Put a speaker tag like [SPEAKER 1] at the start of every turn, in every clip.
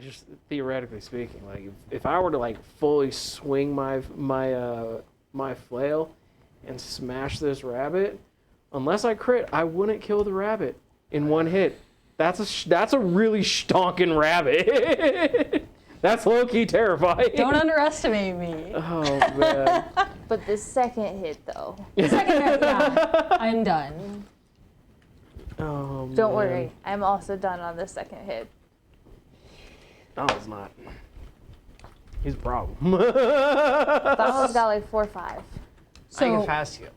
[SPEAKER 1] just theoretically speaking, like if I were to like fully swing my flail and smash this rabbit, unless I crit, I wouldn't kill the rabbit in one hit. That's a really stonking rabbit. That's low-key terrifying.
[SPEAKER 2] Don't underestimate me.
[SPEAKER 1] Oh, man.
[SPEAKER 3] But the second hit, though.
[SPEAKER 2] The second hit, yeah. I'm done.
[SPEAKER 1] Oh,
[SPEAKER 3] Don't worry. I'm also done on the second hit.
[SPEAKER 1] No, it's not. He's a problem.
[SPEAKER 3] Donald's got like 4 or 5.
[SPEAKER 4] I can fast heal.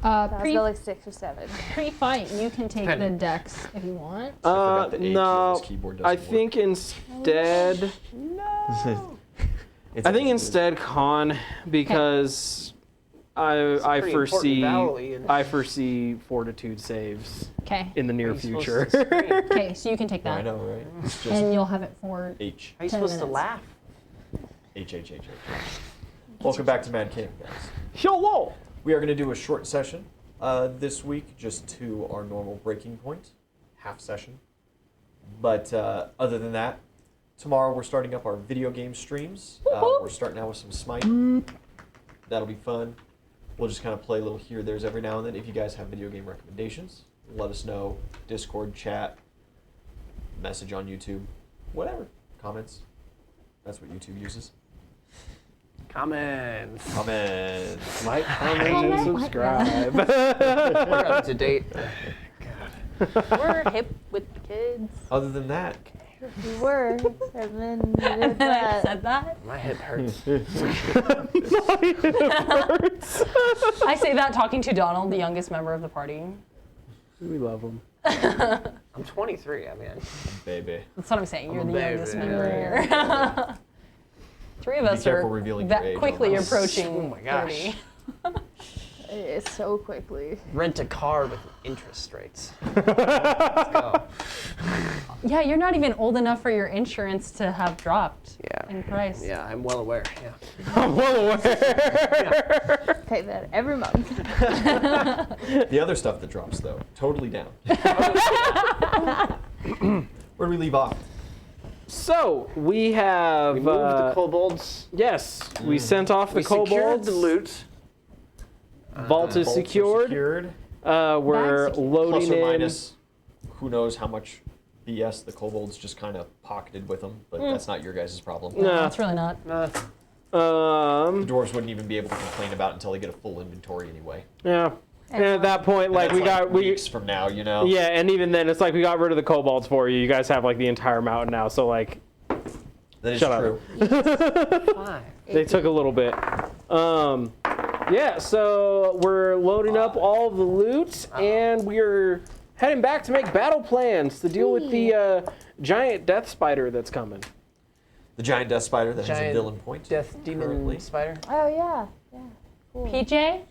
[SPEAKER 3] Donald's got like 6 or 7.
[SPEAKER 2] Pre-fight, you can take the dex if you want.
[SPEAKER 5] I forgot the H on
[SPEAKER 1] no.
[SPEAKER 5] this keyboard
[SPEAKER 1] I
[SPEAKER 5] doesn't
[SPEAKER 1] think instead.
[SPEAKER 4] No.
[SPEAKER 1] I think instead con, because I foresee fortitude saves
[SPEAKER 2] Okay.
[SPEAKER 1] in the near future.
[SPEAKER 2] Okay, so you can take
[SPEAKER 5] I
[SPEAKER 2] that.
[SPEAKER 5] know, right? It's just
[SPEAKER 2] And you'll have it for
[SPEAKER 5] H.
[SPEAKER 4] How are you
[SPEAKER 2] 10
[SPEAKER 4] supposed to
[SPEAKER 2] minutes.
[SPEAKER 4] laugh?
[SPEAKER 5] H. Welcome back to Mad King, guys.
[SPEAKER 1] Hello.
[SPEAKER 5] We are going to do a short session this week, just to our normal breaking point, half session. But other than that, tomorrow we're starting up our video game streams. We're starting out with some Smite. That'll be fun. We'll just kind of play little here, there's every now and then. If you guys have video game recommendations, let us know. Discord, chat, message on YouTube, whatever. Comments. That's what YouTube uses.
[SPEAKER 4] Comments.
[SPEAKER 5] Comments.
[SPEAKER 1] Like, comment, and subscribe.
[SPEAKER 4] We're up to date.
[SPEAKER 3] We're hip with the kids.
[SPEAKER 5] Other than that,
[SPEAKER 3] We were. And then we did
[SPEAKER 2] I
[SPEAKER 3] that.
[SPEAKER 2] said that.
[SPEAKER 4] My hip hurts.
[SPEAKER 2] I say that talking to Donald, the youngest member of the party.
[SPEAKER 1] We love him.
[SPEAKER 4] I'm 23. I mean,
[SPEAKER 5] baby.
[SPEAKER 2] That's what I'm saying. You're
[SPEAKER 4] I'm a
[SPEAKER 2] the youngest
[SPEAKER 4] baby.
[SPEAKER 2] member here. Three of us
[SPEAKER 5] careful
[SPEAKER 2] are
[SPEAKER 5] revealing your age
[SPEAKER 2] quickly
[SPEAKER 5] on this.
[SPEAKER 2] approaching
[SPEAKER 4] Oh my gosh.
[SPEAKER 2] 30.
[SPEAKER 3] It's so quickly.
[SPEAKER 4] rent a car with interest rates. Let's go.
[SPEAKER 2] Yeah, you're not even old enough for your insurance to have dropped
[SPEAKER 4] Yeah.
[SPEAKER 2] in price.
[SPEAKER 4] Yeah, I'm well aware. Yeah.
[SPEAKER 1] I'm well aware.
[SPEAKER 3] Pay that every month.
[SPEAKER 5] The other stuff that drops, though, totally down. Where do we leave off?
[SPEAKER 1] So, we have...
[SPEAKER 4] We moved the kobolds.
[SPEAKER 1] Yes, we sent off the
[SPEAKER 4] We secured
[SPEAKER 1] kobolds.
[SPEAKER 4] the loot.
[SPEAKER 1] Vault is
[SPEAKER 5] Bolts are
[SPEAKER 1] secured. We're
[SPEAKER 2] Bags
[SPEAKER 1] loading
[SPEAKER 5] Plus or
[SPEAKER 1] in...
[SPEAKER 5] minus, who knows how much BS the kobolds just kind of pocketed with them, but that's not your guys' problem.
[SPEAKER 2] No,
[SPEAKER 1] Nah.
[SPEAKER 2] it's really not.
[SPEAKER 5] The dwarves wouldn't even be able to complain about it until they get a full inventory anyway.
[SPEAKER 1] Yeah. And at that point, like,
[SPEAKER 5] That's
[SPEAKER 1] we got...
[SPEAKER 5] weeks from now, you know?
[SPEAKER 1] Yeah, and even then, it's like we got rid of the kobolds for you. You guys have, like, the entire mountain now, so, like...
[SPEAKER 5] That is
[SPEAKER 1] Shut up.
[SPEAKER 5] true.
[SPEAKER 4] Fine.
[SPEAKER 1] They took a little bit. Yeah, so we're loading up all the loot, and we're heading back to make battle plans to deal with the giant death spider that's coming.
[SPEAKER 5] The giant death spider that has a
[SPEAKER 4] Giant
[SPEAKER 5] villain point.
[SPEAKER 4] Death demon
[SPEAKER 5] currently.
[SPEAKER 4] spider.
[SPEAKER 3] Oh, yeah. Yeah. Cool.
[SPEAKER 2] PJ?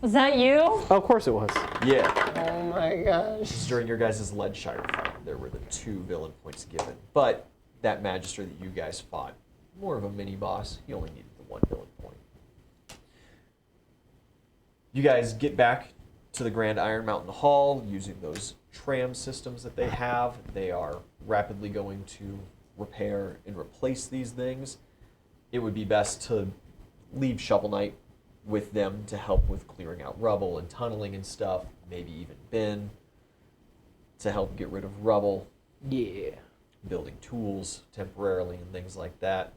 [SPEAKER 2] Was that you?
[SPEAKER 1] Oh, of course it was.
[SPEAKER 5] Yeah.
[SPEAKER 4] Oh my gosh.
[SPEAKER 5] This is during your guys' Leadshire fight. There were the 2 villain points given. But that Magister that you guys fought, more of a mini-boss. He only needed the 1 villain point. You guys get back to the Grand Iron Mountain Hall using those tram systems that they have. They are rapidly going to repair and replace these things. It would be best to leave Shovel Knight with them to help with clearing out rubble and tunneling and stuff. Maybe even Ben to help get rid of rubble.
[SPEAKER 1] Yeah.
[SPEAKER 5] Building tools temporarily and things like that.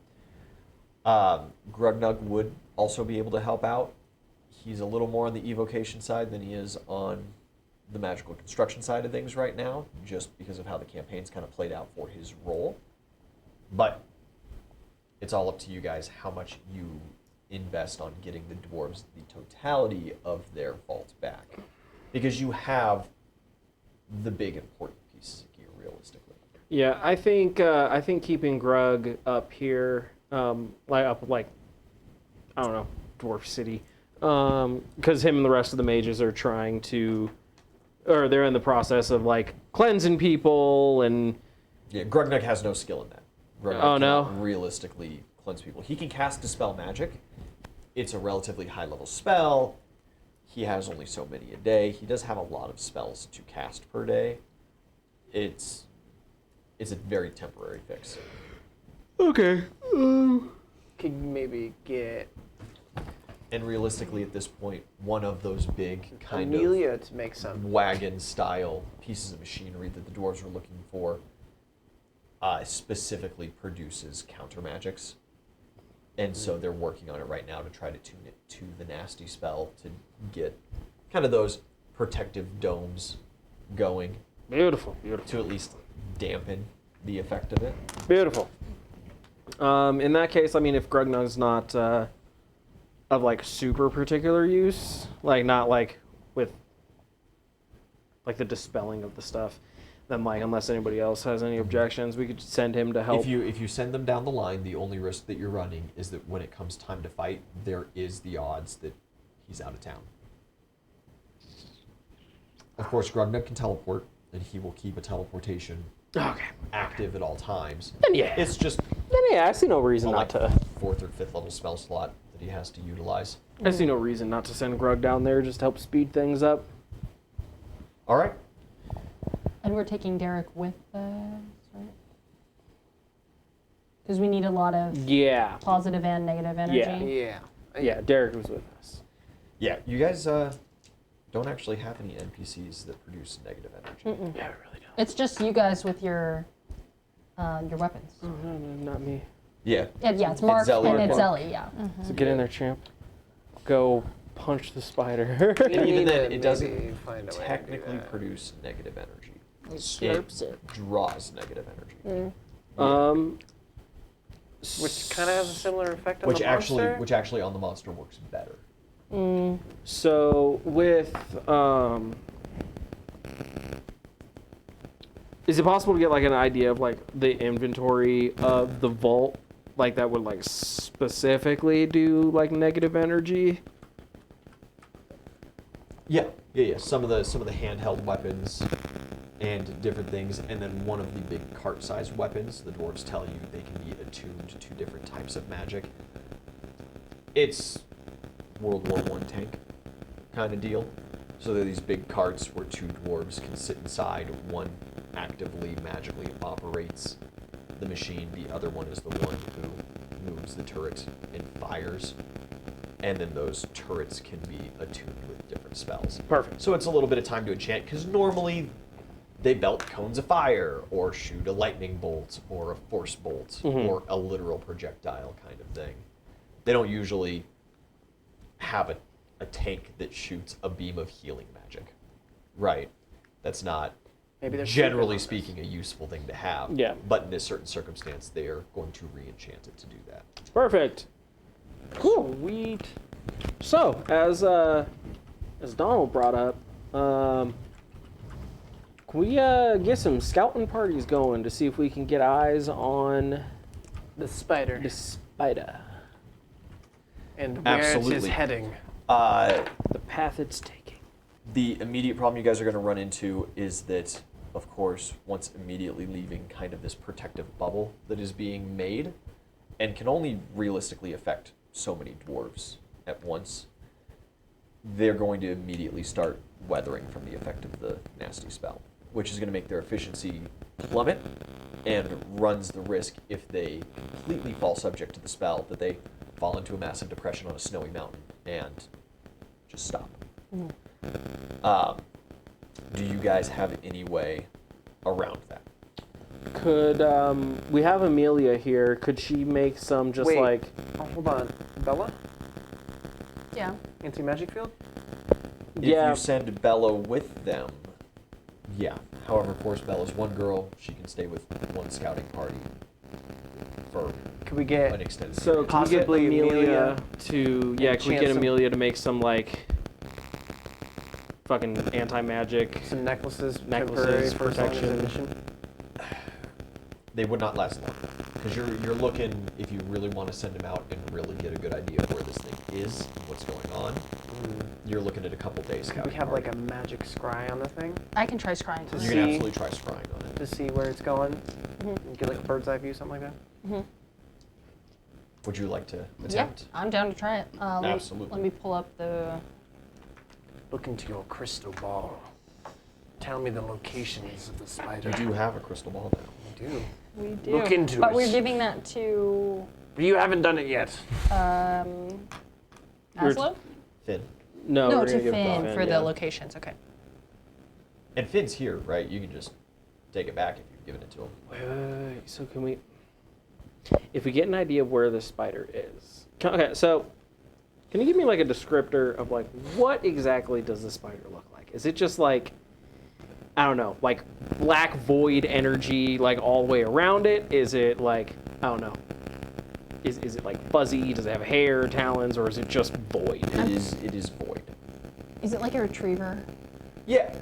[SPEAKER 5] Grugnug would also be able to help out. He's a little more on the evocation side than he is on the magical construction side of things right now, just because of how the campaign's kind of played out for his role. But it's all up to you guys how much you invest on getting the dwarves the totality of their vault back. Because you have the big important pieces of gear, realistically.
[SPEAKER 1] Yeah, I think keeping Grug up here, I don't know, Dwarf City, because him and the rest of the mages are trying to, or they're in the process of like cleansing people and.
[SPEAKER 5] Yeah, Grugnug has no skill in that. Grugnug
[SPEAKER 1] Oh, no?
[SPEAKER 5] cannot realistically cleanse people. He can cast Dispel Magic. It's a relatively high-level spell. He has only so many a day. He does have a lot of spells to cast per day. It's it's a very temporary fix.
[SPEAKER 1] Okay.
[SPEAKER 4] Could maybe get
[SPEAKER 5] And realistically, at this point, one of those big kind
[SPEAKER 4] Amelia to make
[SPEAKER 5] of
[SPEAKER 4] some.
[SPEAKER 5] wagon-style pieces of machinery that the dwarves were looking for specifically produces counter magics. And so they're working on it right now to try to tune it to the nasty spell to get kind of those protective domes going
[SPEAKER 1] Beautiful, beautiful.
[SPEAKER 5] to at least dampen the effect of it.
[SPEAKER 1] Beautiful. In that case, I mean, if Grugnug's not of like super particular use, like not like with like the dispelling of the stuff, then like unless anybody else has any objections, we could send him to help.
[SPEAKER 5] If you send them down the line, the only risk that you're running is that when it comes time to fight, there is the odds that he's out of town. Of course, Grugnug can teleport, and he will keep a teleportation
[SPEAKER 1] Okay.
[SPEAKER 5] active at all times.
[SPEAKER 1] Then yeah.
[SPEAKER 5] It's just
[SPEAKER 1] Then yeah, I see no reason
[SPEAKER 5] a
[SPEAKER 1] not
[SPEAKER 5] like
[SPEAKER 1] to.
[SPEAKER 5] 4th or 5th level spell slot that he has to utilize.
[SPEAKER 1] I see no reason not to send Grug down there just to help speed things up.
[SPEAKER 5] All right.
[SPEAKER 2] And we're taking Derek with us, right? Because we need a lot of
[SPEAKER 1] Yeah.
[SPEAKER 2] positive and negative energy.
[SPEAKER 1] Yeah.
[SPEAKER 4] Yeah.
[SPEAKER 1] Yeah, Derek was with us.
[SPEAKER 5] Yeah, you guys don't actually have any NPCs that produce negative energy.
[SPEAKER 1] Yeah, I really don't.
[SPEAKER 2] It's just you guys with your weapons.
[SPEAKER 1] No, not me.
[SPEAKER 5] Yeah.
[SPEAKER 2] Yeah, it's Mark
[SPEAKER 5] Zelly.
[SPEAKER 2] and it's
[SPEAKER 5] Mark.
[SPEAKER 2] Zelly, yeah.
[SPEAKER 1] So get in there, champ. Go punch the spider.
[SPEAKER 5] And even
[SPEAKER 4] Need
[SPEAKER 5] then,
[SPEAKER 4] to
[SPEAKER 5] it doesn't
[SPEAKER 4] maybe find a way to do
[SPEAKER 5] technically
[SPEAKER 4] that.
[SPEAKER 5] produce negative energy.
[SPEAKER 3] It slurps it.
[SPEAKER 5] Draws negative energy.
[SPEAKER 4] Which kind of has a similar effect on
[SPEAKER 5] Which
[SPEAKER 4] the
[SPEAKER 5] actually,
[SPEAKER 4] monster.
[SPEAKER 5] which actually on the monster works better.
[SPEAKER 1] So with is it possible to get like an idea of like the inventory of the vault, like that would like specifically do like negative energy?
[SPEAKER 5] Yeah. Some of the handheld weapons and different things, and then one of the big cart-sized weapons. The dwarves tell you they can be attuned to different types of magic. It's World War I tank kind of deal. So there are these big carts where 2 dwarves can sit inside. One actively, magically operates the machine. The other one is the one who moves the turret and fires. And then those turrets can be attuned with different spells.
[SPEAKER 1] Perfect.
[SPEAKER 5] So it's a little bit of time to enchant, because normally they belt cones of fire, or shoot a lightning bolt, or a force bolt, or a literal projectile kind of thing. They don't usually have a tank that shoots a beam of healing magic. Right. That's not,
[SPEAKER 4] Maybe they're
[SPEAKER 5] generally
[SPEAKER 4] sleeping on
[SPEAKER 5] speaking, a useful thing to have.
[SPEAKER 1] Yeah.
[SPEAKER 5] But in a certain circumstance, they are going to re-enchant it to do that.
[SPEAKER 1] Perfect. Cool.
[SPEAKER 4] Sweet.
[SPEAKER 1] So as Donald brought up, can we get some scouting parties going to see if we can get eyes on
[SPEAKER 4] The spider.
[SPEAKER 1] the spider,
[SPEAKER 4] And where it
[SPEAKER 5] Absolutely.
[SPEAKER 4] is heading.
[SPEAKER 1] the path it's taking?
[SPEAKER 5] The immediate problem you guys are going to run into is that, of course, once immediately leaving kind of this protective bubble that is being made, and can only realistically affect so many dwarves at once, they're going to immediately start weathering from the effect of the nasty spell, which is going to make their efficiency plummet, and runs the risk, if they completely fall subject to the spell, that they fall into a massive depression on a snowy mountain and just stop. Do you guys have any way around that?
[SPEAKER 1] Could we have Amelia here? Could she make some just
[SPEAKER 4] Wait.
[SPEAKER 1] like
[SPEAKER 4] Oh, hold on. Bella?
[SPEAKER 2] Yeah.
[SPEAKER 4] Anti-magic field?
[SPEAKER 5] If
[SPEAKER 1] Yeah.
[SPEAKER 5] you send Bella with them, yeah. However, of course, Bella's one girl. She can stay with one scouting party for
[SPEAKER 4] Could we
[SPEAKER 5] an
[SPEAKER 4] get
[SPEAKER 5] extended
[SPEAKER 1] so?
[SPEAKER 5] period.
[SPEAKER 1] Can we get
[SPEAKER 4] Possibly
[SPEAKER 1] Amelia
[SPEAKER 4] Amelia
[SPEAKER 1] to yeah? Can we
[SPEAKER 4] enchant
[SPEAKER 1] get
[SPEAKER 4] some-
[SPEAKER 1] Amelia to make some like fucking anti-magic?
[SPEAKER 4] some necklaces,
[SPEAKER 1] Necklaces,
[SPEAKER 4] temporary for as long as
[SPEAKER 1] protection.
[SPEAKER 4] a mission?
[SPEAKER 5] They would not last long, because you're looking, if you really want to send them out and really get a good idea of where this thing is and what's going on, you're looking at a couple days
[SPEAKER 4] Could
[SPEAKER 5] scouting
[SPEAKER 4] we have
[SPEAKER 5] party.
[SPEAKER 4] like a magic scry on the thing
[SPEAKER 2] I can try scrying.
[SPEAKER 4] To
[SPEAKER 5] You
[SPEAKER 2] first.
[SPEAKER 5] can
[SPEAKER 4] see-
[SPEAKER 5] absolutely try scrying on it.
[SPEAKER 4] to see where it's going? And get like a bird's eye view, something like that?
[SPEAKER 5] Would you like to
[SPEAKER 2] Yeah,
[SPEAKER 5] attempt?
[SPEAKER 2] I'm down to try it.
[SPEAKER 5] Absolutely.
[SPEAKER 2] Let me pull up the.
[SPEAKER 4] Look into your crystal ball. Tell me the locations of the spider.
[SPEAKER 5] You do have a crystal ball now.
[SPEAKER 4] do.
[SPEAKER 2] We do.
[SPEAKER 4] Look into
[SPEAKER 2] but
[SPEAKER 4] it.
[SPEAKER 2] we're giving that to
[SPEAKER 4] You haven't done it yet.
[SPEAKER 2] Aslo?
[SPEAKER 5] Finn.
[SPEAKER 1] No,
[SPEAKER 2] No,
[SPEAKER 1] we're
[SPEAKER 2] to
[SPEAKER 1] gonna give it
[SPEAKER 2] Finn for
[SPEAKER 1] yeah.
[SPEAKER 2] the locations. Okay.
[SPEAKER 5] And Finn's here, right? You can just take it back if you've given it to him.
[SPEAKER 1] Wait, so can we... If we get an idea of where the spider is... Okay, so... Can you give me like a descriptor of like what exactly does the spider look like? Is it just like... I don't know, like black void energy like all the way around it? Is it like... I don't know. Is it like fuzzy? Does it have hair, talons, or is it just void?
[SPEAKER 5] It is void.
[SPEAKER 2] Is it like a retriever?
[SPEAKER 5] Yeah.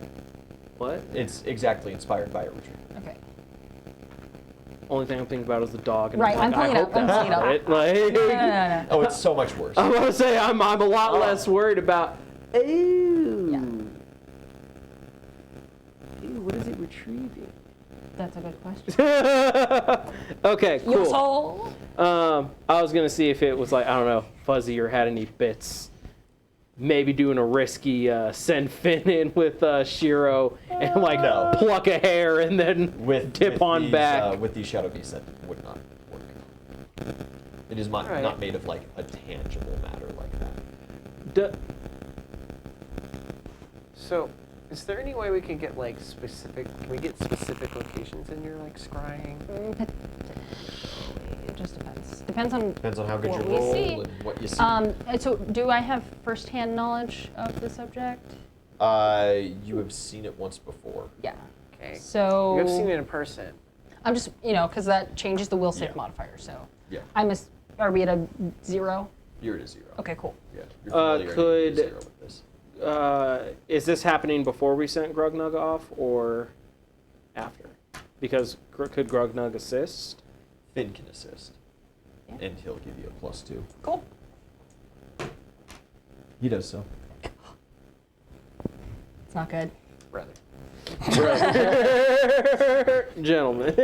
[SPEAKER 1] What?
[SPEAKER 5] It's exactly inspired by a retriever.
[SPEAKER 2] Okay.
[SPEAKER 1] Only thing I'm thinking about is the dog. And
[SPEAKER 2] Right,
[SPEAKER 1] like,
[SPEAKER 2] I'm pulling
[SPEAKER 1] I
[SPEAKER 2] it
[SPEAKER 1] hope
[SPEAKER 2] up, I'm
[SPEAKER 1] that's
[SPEAKER 2] pulling it
[SPEAKER 1] not
[SPEAKER 2] up.
[SPEAKER 1] it. Like,
[SPEAKER 2] No.
[SPEAKER 5] Oh, it's so much worse.
[SPEAKER 1] I'm gonna say I'm a lot less worried about. Ooh.
[SPEAKER 2] Yeah.
[SPEAKER 1] Ew, what is it retrieving?
[SPEAKER 2] That's a good question.
[SPEAKER 1] Okay, cool.
[SPEAKER 2] Your soul.
[SPEAKER 1] I was gonna see if it was like, I don't know, fuzzy or had any bits. Maybe doing a risky send Finn in with Shiro and like
[SPEAKER 5] No.
[SPEAKER 1] pluck a hair and then tip on
[SPEAKER 5] these,
[SPEAKER 1] back.
[SPEAKER 5] with these shadow beasts, that would not work. It is not,
[SPEAKER 4] Alright.
[SPEAKER 5] not made of like a tangible matter like that.
[SPEAKER 1] D-
[SPEAKER 4] So, is there any way we can get like specific? Can we get specific locations in your like scrying?
[SPEAKER 2] It just depends. Depends on
[SPEAKER 5] Depends on how good
[SPEAKER 2] what
[SPEAKER 5] you
[SPEAKER 2] we
[SPEAKER 5] roll
[SPEAKER 2] see.
[SPEAKER 5] and what you see.
[SPEAKER 2] So do I have first-hand knowledge of the subject?
[SPEAKER 5] You have seen it once before.
[SPEAKER 2] Yeah.
[SPEAKER 4] Okay.
[SPEAKER 2] So
[SPEAKER 4] You have seen it in person.
[SPEAKER 2] I'm just, because that changes the will save
[SPEAKER 5] Yeah.
[SPEAKER 2] modifier. So
[SPEAKER 5] Yeah.
[SPEAKER 2] are we at a 0?
[SPEAKER 5] You're at a 0.
[SPEAKER 2] Okay, cool.
[SPEAKER 5] Yeah. You're familiar and you're at a
[SPEAKER 1] could-
[SPEAKER 5] 0 with this.
[SPEAKER 1] Is this happening before we sent Grugnug off or after? Because could Grugnug assist?
[SPEAKER 5] Finn can assist.
[SPEAKER 2] Yeah.
[SPEAKER 5] And he'll give you a +2.
[SPEAKER 2] Cool.
[SPEAKER 5] He does so.
[SPEAKER 2] It's not good.
[SPEAKER 4] Rather.
[SPEAKER 1] Gentlemen.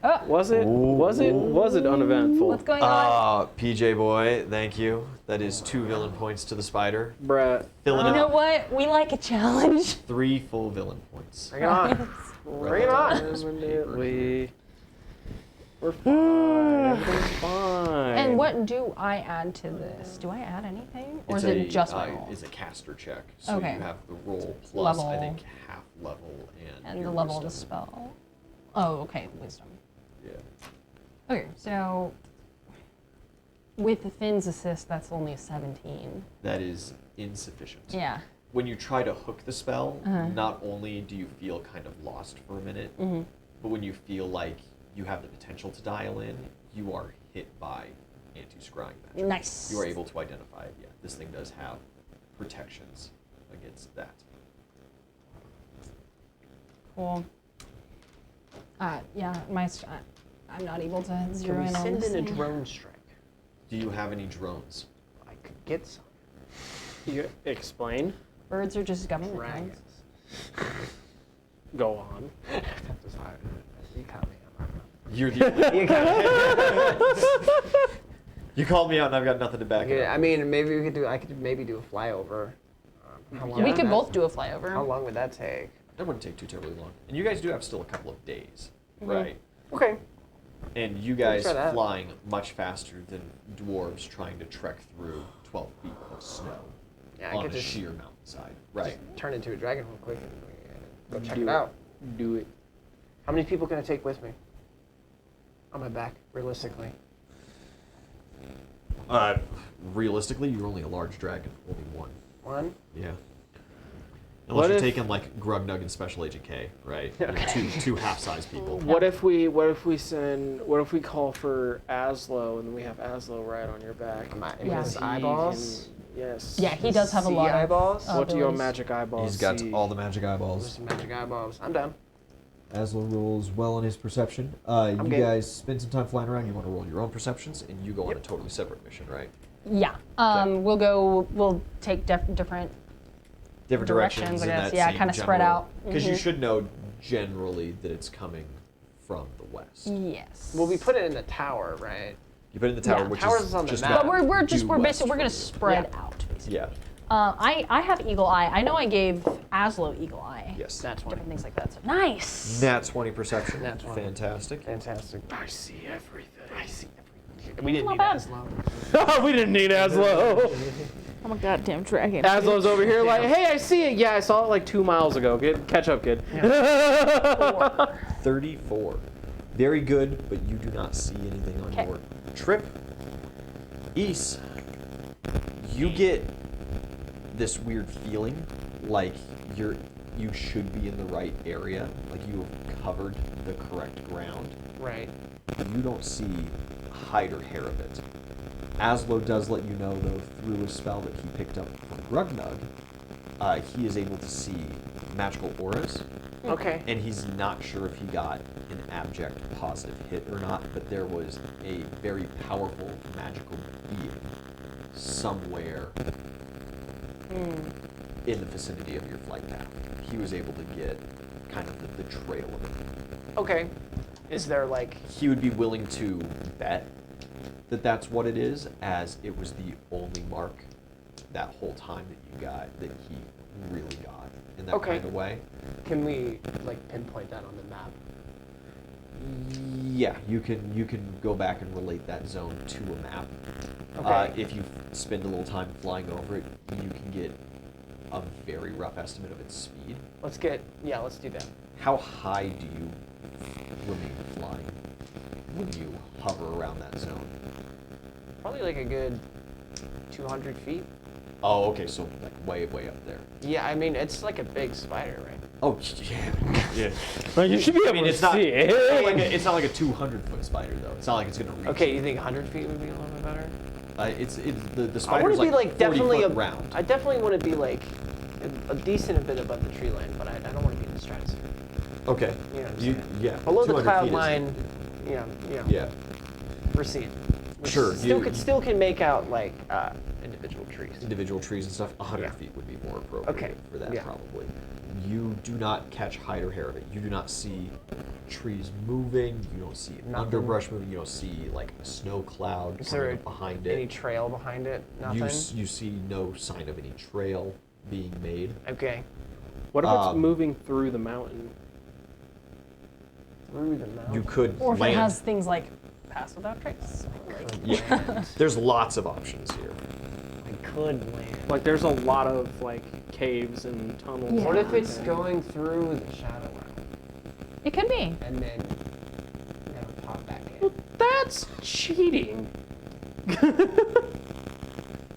[SPEAKER 2] Oh,
[SPEAKER 1] Was it uneventful?
[SPEAKER 2] what's going on?
[SPEAKER 5] PJ boy, thank you. That is 2 villain points to the spider.
[SPEAKER 1] Bruh.
[SPEAKER 5] Filling
[SPEAKER 2] You
[SPEAKER 5] it
[SPEAKER 2] know
[SPEAKER 5] up.
[SPEAKER 2] what? We like a challenge.
[SPEAKER 5] 3 full villain points.
[SPEAKER 4] Bring it on. Bring it on.
[SPEAKER 1] We're fine. Everything's fine.
[SPEAKER 2] And what do I add to this? Do I add anything? Or is
[SPEAKER 5] It's
[SPEAKER 2] it just my
[SPEAKER 5] a,
[SPEAKER 2] roll?
[SPEAKER 5] It's a caster check. So
[SPEAKER 2] Okay.
[SPEAKER 5] you have the roll plus,
[SPEAKER 2] Level.
[SPEAKER 5] I think, half level and
[SPEAKER 2] And
[SPEAKER 5] your
[SPEAKER 2] the level of the
[SPEAKER 5] wisdom.
[SPEAKER 2] spell. Oh, okay, wisdom.
[SPEAKER 5] Yeah.
[SPEAKER 2] Okay, so with the Finn's assist, that's only a 17.
[SPEAKER 5] That is insufficient.
[SPEAKER 2] Yeah.
[SPEAKER 5] When you try to hook the spell,
[SPEAKER 2] Uh-huh.
[SPEAKER 5] not only do you feel kind of lost for a minute,
[SPEAKER 2] Mm-hmm.
[SPEAKER 5] but when you feel like you have the potential to dial in, you are hit by anti-scrying magic.
[SPEAKER 2] Nice.
[SPEAKER 5] You are able to identify it. Yeah, this thing does have protections against that.
[SPEAKER 2] Cool. Yeah, I'm not able to
[SPEAKER 4] Can
[SPEAKER 2] zero
[SPEAKER 4] we
[SPEAKER 2] in on
[SPEAKER 4] send
[SPEAKER 2] this
[SPEAKER 4] in a
[SPEAKER 2] thing.
[SPEAKER 4] drone strike?
[SPEAKER 5] Do you have any drones?
[SPEAKER 4] I could get some.
[SPEAKER 1] You explain.
[SPEAKER 2] Birds are just government
[SPEAKER 4] Dragons.
[SPEAKER 2] drones.
[SPEAKER 1] Go on.
[SPEAKER 4] That's hard. You caught me.
[SPEAKER 5] You're the
[SPEAKER 4] You caught me.
[SPEAKER 5] You called me out and I've got nothing to back it
[SPEAKER 4] Okay,
[SPEAKER 5] up.
[SPEAKER 4] I mean, maybe we could do. I could maybe do a flyover. How long
[SPEAKER 2] We
[SPEAKER 4] would
[SPEAKER 2] could
[SPEAKER 4] that-
[SPEAKER 2] both do a flyover.
[SPEAKER 4] How long would that take?
[SPEAKER 5] That wouldn't take too terribly long. And you guys do have still a couple of days,
[SPEAKER 2] Mhm.
[SPEAKER 5] right?
[SPEAKER 4] Okay.
[SPEAKER 5] And you guys
[SPEAKER 4] try that.
[SPEAKER 5] flying much faster than dwarves trying to trek through 12 feet of snow
[SPEAKER 4] Yeah, I
[SPEAKER 5] on
[SPEAKER 4] could
[SPEAKER 5] a
[SPEAKER 4] just
[SPEAKER 5] sheer mountainside. Right.
[SPEAKER 4] turn into a dragon real quick and go check
[SPEAKER 1] Do
[SPEAKER 4] it out.
[SPEAKER 1] Do it.
[SPEAKER 4] How many people can I take with me? On my back, realistically.
[SPEAKER 5] Realistically, you're only a large dragon. Only one.
[SPEAKER 4] One.
[SPEAKER 5] Yeah.
[SPEAKER 1] What
[SPEAKER 5] Unless you're
[SPEAKER 1] if-
[SPEAKER 5] taking like Grugnug and Special Agent K, right? You're two half-size people.
[SPEAKER 1] What if we call for Aslo and then we have Aslo right on your back?
[SPEAKER 4] My
[SPEAKER 2] Yeah.
[SPEAKER 4] his
[SPEAKER 1] He
[SPEAKER 4] eyeballs.
[SPEAKER 1] can- yes.
[SPEAKER 2] Yeah, he does have a
[SPEAKER 4] See
[SPEAKER 2] lot of
[SPEAKER 4] eyeballs?
[SPEAKER 1] What do your
[SPEAKER 2] abilities.
[SPEAKER 1] magic eyeballs
[SPEAKER 5] He's got
[SPEAKER 1] see?
[SPEAKER 5] all the magic
[SPEAKER 4] There's
[SPEAKER 5] eyeballs.
[SPEAKER 4] some magic eyeballs. I'm done.
[SPEAKER 5] Aslo rolls well on his perception. You
[SPEAKER 4] game.
[SPEAKER 5] guys spend some time flying around. You want to roll your own perceptions, and you go on a
[SPEAKER 4] Yep.
[SPEAKER 5] totally separate mission, right?
[SPEAKER 2] Yeah. We'll take different.
[SPEAKER 5] Different
[SPEAKER 2] Directions, I
[SPEAKER 5] in
[SPEAKER 2] guess.
[SPEAKER 5] that
[SPEAKER 2] Yeah,
[SPEAKER 5] same
[SPEAKER 2] kinda spread
[SPEAKER 5] general-
[SPEAKER 2] out.
[SPEAKER 5] Because you
[SPEAKER 2] Mhm.
[SPEAKER 5] should know generally that it's coming from the west.
[SPEAKER 2] Yes.
[SPEAKER 4] Well, we put it in the tower, right?
[SPEAKER 5] You put it in the tower,
[SPEAKER 2] Yeah.
[SPEAKER 5] which
[SPEAKER 4] Tower's
[SPEAKER 5] is
[SPEAKER 4] on the
[SPEAKER 5] just
[SPEAKER 4] map.
[SPEAKER 5] about
[SPEAKER 2] But we're
[SPEAKER 5] due
[SPEAKER 2] basically
[SPEAKER 5] west
[SPEAKER 2] we're gonna
[SPEAKER 5] from you.
[SPEAKER 2] spread
[SPEAKER 4] Yeah.
[SPEAKER 2] out basically.
[SPEAKER 5] Yeah.
[SPEAKER 2] I have Eagle Eye. I know I gave Aslo Eagle Eye.
[SPEAKER 5] Yes.
[SPEAKER 4] That's one.
[SPEAKER 2] Different things like that. So, nice.
[SPEAKER 5] Nat 20 perception.
[SPEAKER 4] Nat 20.
[SPEAKER 5] Fantastic.
[SPEAKER 4] Fantastic.
[SPEAKER 1] I see everything.
[SPEAKER 4] I see everything. We didn't
[SPEAKER 2] Not
[SPEAKER 4] need
[SPEAKER 2] bad.
[SPEAKER 4] Aslo.
[SPEAKER 1] We didn't need Aslo.
[SPEAKER 3] I'm a goddamn dragon.
[SPEAKER 1] Aslo's over here like, hey, I see it. Yeah, I saw it like 2 miles ago. Catch up, kid.
[SPEAKER 5] 34. Very good, but you do not see anything on
[SPEAKER 2] Okay.
[SPEAKER 5] your trip. East, you get this weird feeling like you should be in the right area, like you have covered the correct ground.
[SPEAKER 4] Right.
[SPEAKER 5] You don't see hide or hair of it. Aslo does let you know, though, through a spell that he picked up from Grugnug, he is able to see magical auras,
[SPEAKER 4] Okay.
[SPEAKER 5] and he's not sure if he got an abject positive hit or not, but there was a very powerful magical being somewhere in the vicinity of your flight path. He was able to get kind of the trail of it.
[SPEAKER 4] Okay. Is there like
[SPEAKER 5] He would be willing to bet that that's what it is, as it was the only mark that whole time that you got that he really got in that
[SPEAKER 4] Okay.
[SPEAKER 5] kind of way.
[SPEAKER 4] can we like pinpoint that on the map?
[SPEAKER 5] Yeah, you can go back and relate that zone to a map.
[SPEAKER 4] Okay.
[SPEAKER 5] If you spend a little time flying over it, you can get a very rough estimate of its speed.
[SPEAKER 4] Let's do that.
[SPEAKER 5] How high do you remain flying when you hover around that zone?
[SPEAKER 4] Probably like a good 200 feet.
[SPEAKER 5] Oh, okay, so like way up there.
[SPEAKER 4] Yeah, I mean it's like a big spider, right?
[SPEAKER 5] Oh, yeah.
[SPEAKER 1] Well, you should be able
[SPEAKER 5] I mean,
[SPEAKER 1] to
[SPEAKER 5] it's not,
[SPEAKER 1] see it.
[SPEAKER 5] it's not like a 200-foot spider, though. It's not like it's going to reach.
[SPEAKER 4] Okay, you think 100 feet would be a little bit better?
[SPEAKER 5] It's the
[SPEAKER 4] I
[SPEAKER 5] spider's
[SPEAKER 4] want to be like
[SPEAKER 5] 40
[SPEAKER 4] definitely
[SPEAKER 5] foot round.
[SPEAKER 4] I definitely want to be like a decent bit above the tree line, but I don't want to be in the stratosphere.
[SPEAKER 5] Okay.
[SPEAKER 4] You know what I'm
[SPEAKER 5] You,
[SPEAKER 4] saying?
[SPEAKER 5] yeah.
[SPEAKER 4] Below the
[SPEAKER 5] 200
[SPEAKER 4] cloud
[SPEAKER 5] feet is-
[SPEAKER 4] line,
[SPEAKER 5] Yeah.
[SPEAKER 4] we're seeing. We
[SPEAKER 5] Sure,
[SPEAKER 4] Still can make out like individual trees.
[SPEAKER 5] Individual trees and stuff. 100
[SPEAKER 4] Yeah.
[SPEAKER 5] feet would be more appropriate
[SPEAKER 4] Okay,
[SPEAKER 5] for that,
[SPEAKER 4] yeah.
[SPEAKER 5] probably. You do not catch hide or hair of it. You do not see trees moving. You don't see
[SPEAKER 4] Nothing.
[SPEAKER 5] underbrush moving. You don't see like a snow cloud
[SPEAKER 4] Is
[SPEAKER 5] coming
[SPEAKER 4] there
[SPEAKER 5] up behind
[SPEAKER 4] any
[SPEAKER 5] it.
[SPEAKER 4] trail behind it? Nothing.
[SPEAKER 5] You see no sign of any trail being made.
[SPEAKER 4] Okay.
[SPEAKER 1] What if it's
[SPEAKER 5] Um,
[SPEAKER 1] moving through the mountain?
[SPEAKER 4] Through the mountain.
[SPEAKER 5] You could
[SPEAKER 2] Or if
[SPEAKER 5] land.
[SPEAKER 2] it has things like pass without trace.
[SPEAKER 5] Yeah. There's lots of options here.
[SPEAKER 4] I could land.
[SPEAKER 1] Like, there's a lot of like caves and tunnels.
[SPEAKER 2] Yeah.
[SPEAKER 4] What if it's going through the shadow realm
[SPEAKER 2] It could be.
[SPEAKER 4] and then pop back in?
[SPEAKER 1] That's cheating.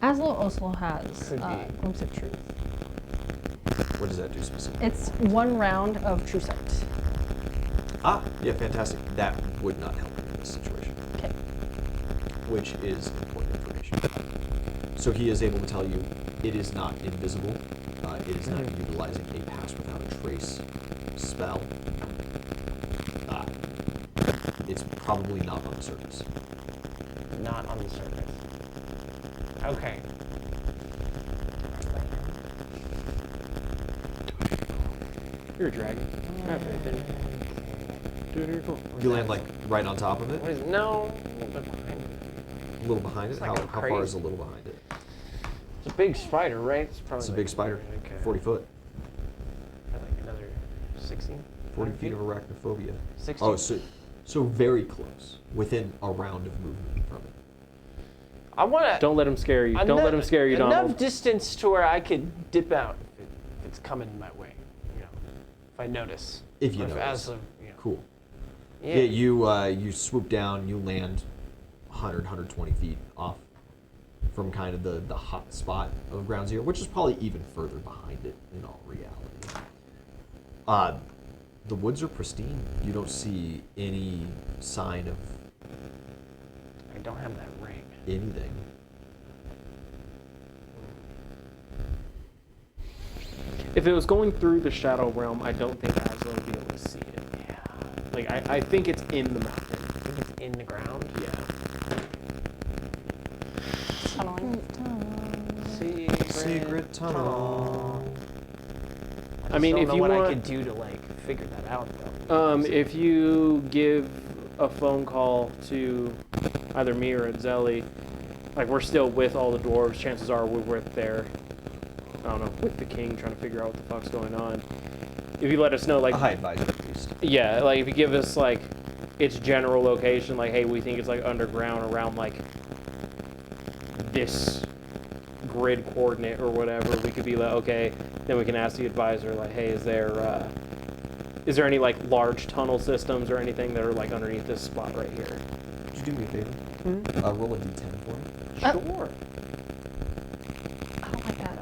[SPEAKER 2] Aslo also has
[SPEAKER 4] Could be.
[SPEAKER 2] Glimpse of Truth.
[SPEAKER 5] What does that do specifically?
[SPEAKER 2] It's 1 round of True Sight.
[SPEAKER 5] Ah, yeah, fantastic. That would not help in this situation,
[SPEAKER 2] Okay.
[SPEAKER 5] which is important information. So he is able to tell you it is not invisible. It is not utilizing a pass without a trace spell. It's probably not on the surface.
[SPEAKER 4] Not on the surface. Okay.
[SPEAKER 1] You're a dragon. Have faith in you. Dude, you're cool.
[SPEAKER 5] You land like right on top of it,
[SPEAKER 4] What is no? A little bit behind it.
[SPEAKER 5] a little behind it.
[SPEAKER 4] It's not
[SPEAKER 5] How
[SPEAKER 4] gonna
[SPEAKER 5] far
[SPEAKER 4] crazy.
[SPEAKER 5] is a little behind it?
[SPEAKER 4] It's a big spider, right? It's probably
[SPEAKER 5] It's a
[SPEAKER 4] like-
[SPEAKER 5] big spider,
[SPEAKER 4] Okay.
[SPEAKER 5] 40 foot,
[SPEAKER 4] Like another 60.
[SPEAKER 5] 40 feet of arachnophobia.
[SPEAKER 4] 60.
[SPEAKER 5] Oh, so very close, within a round of movement from it.
[SPEAKER 4] I want to.
[SPEAKER 1] Don't let him scare you. Don't let him scare you,
[SPEAKER 4] Enough
[SPEAKER 1] Donald.
[SPEAKER 4] distance to where I could dip out if it's coming my way. You know, if I notice.
[SPEAKER 5] If you
[SPEAKER 4] Or
[SPEAKER 5] notice.
[SPEAKER 4] As of, you know.
[SPEAKER 5] Cool.
[SPEAKER 4] Yeah.
[SPEAKER 5] Yeah, you swoop down, you land 120 feet off from kind of the hot spot of Ground Zero, which is probably even further behind it in all reality. The woods are pristine. You don't see any sign of
[SPEAKER 4] I don't have that ring.
[SPEAKER 5] anything.
[SPEAKER 1] If it was going through the shadow realm, I don't think Aslo would be able to see it.
[SPEAKER 4] Yeah.
[SPEAKER 1] Like, I think it's in the mountain.
[SPEAKER 4] I think it's in the ground.
[SPEAKER 1] Yeah.
[SPEAKER 2] Tunneling.
[SPEAKER 5] Secret tunnel.
[SPEAKER 1] I mean,
[SPEAKER 4] don't
[SPEAKER 1] if
[SPEAKER 4] know
[SPEAKER 1] you
[SPEAKER 4] what I
[SPEAKER 1] want-
[SPEAKER 4] could do to like figure that out though.
[SPEAKER 1] If you give a phone call to either me or Zelly, like we're still with all the dwarves, chances are we're with there. I don't know, with the king, trying to figure out what the fuck's going on. If you let us know, like,
[SPEAKER 5] A high advisor, at least.
[SPEAKER 1] yeah, like if you give us like its general location, like, hey, we think it's like underground around like this grid coordinate or whatever, we could be like, okay, then we can ask the advisor, like, hey, is there any like large tunnel systems or anything that are like underneath this spot right here?
[SPEAKER 5] Could you do me a favor? Roll a d10 for me.
[SPEAKER 1] Sure.
[SPEAKER 2] Oh my god.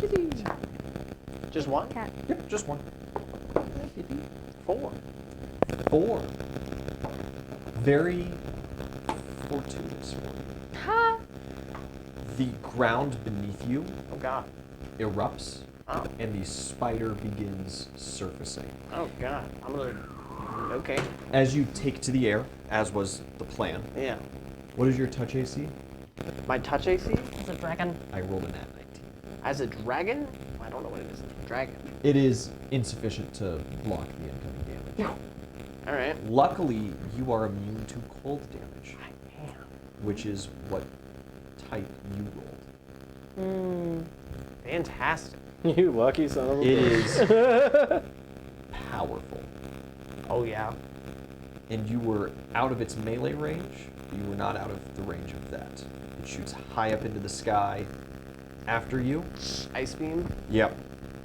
[SPEAKER 4] Just one?
[SPEAKER 2] Cat.
[SPEAKER 5] Yep, just one.
[SPEAKER 4] 4.
[SPEAKER 5] 4. Very fortuitous for you.
[SPEAKER 2] Ha!
[SPEAKER 5] The ground beneath you
[SPEAKER 4] Oh god.
[SPEAKER 5] erupts,
[SPEAKER 4] Oh.
[SPEAKER 5] and the spider begins surfacing.
[SPEAKER 4] Oh god. I'm gonna. Okay.
[SPEAKER 5] As you take to the air, as was the plan,
[SPEAKER 4] Yeah.
[SPEAKER 5] what is your touch AC?
[SPEAKER 4] My touch AC
[SPEAKER 2] It's a dragon.
[SPEAKER 5] I rolled an at 19.
[SPEAKER 4] as a dragon. I don't know what it is. Dragon.
[SPEAKER 5] It is insufficient to block the incoming damage.
[SPEAKER 4] All right.
[SPEAKER 5] Luckily, you are immune to cold damage,
[SPEAKER 4] I am.
[SPEAKER 5] which is what type you rolled.
[SPEAKER 4] Fantastic.
[SPEAKER 1] You lucky son of a
[SPEAKER 5] It
[SPEAKER 1] bitch.
[SPEAKER 5] is powerful.
[SPEAKER 4] Oh yeah.
[SPEAKER 5] And you were out of its melee range, but you were not out of the range of that. It shoots high up into the sky after you.
[SPEAKER 4] Ice beam.
[SPEAKER 5] Yep.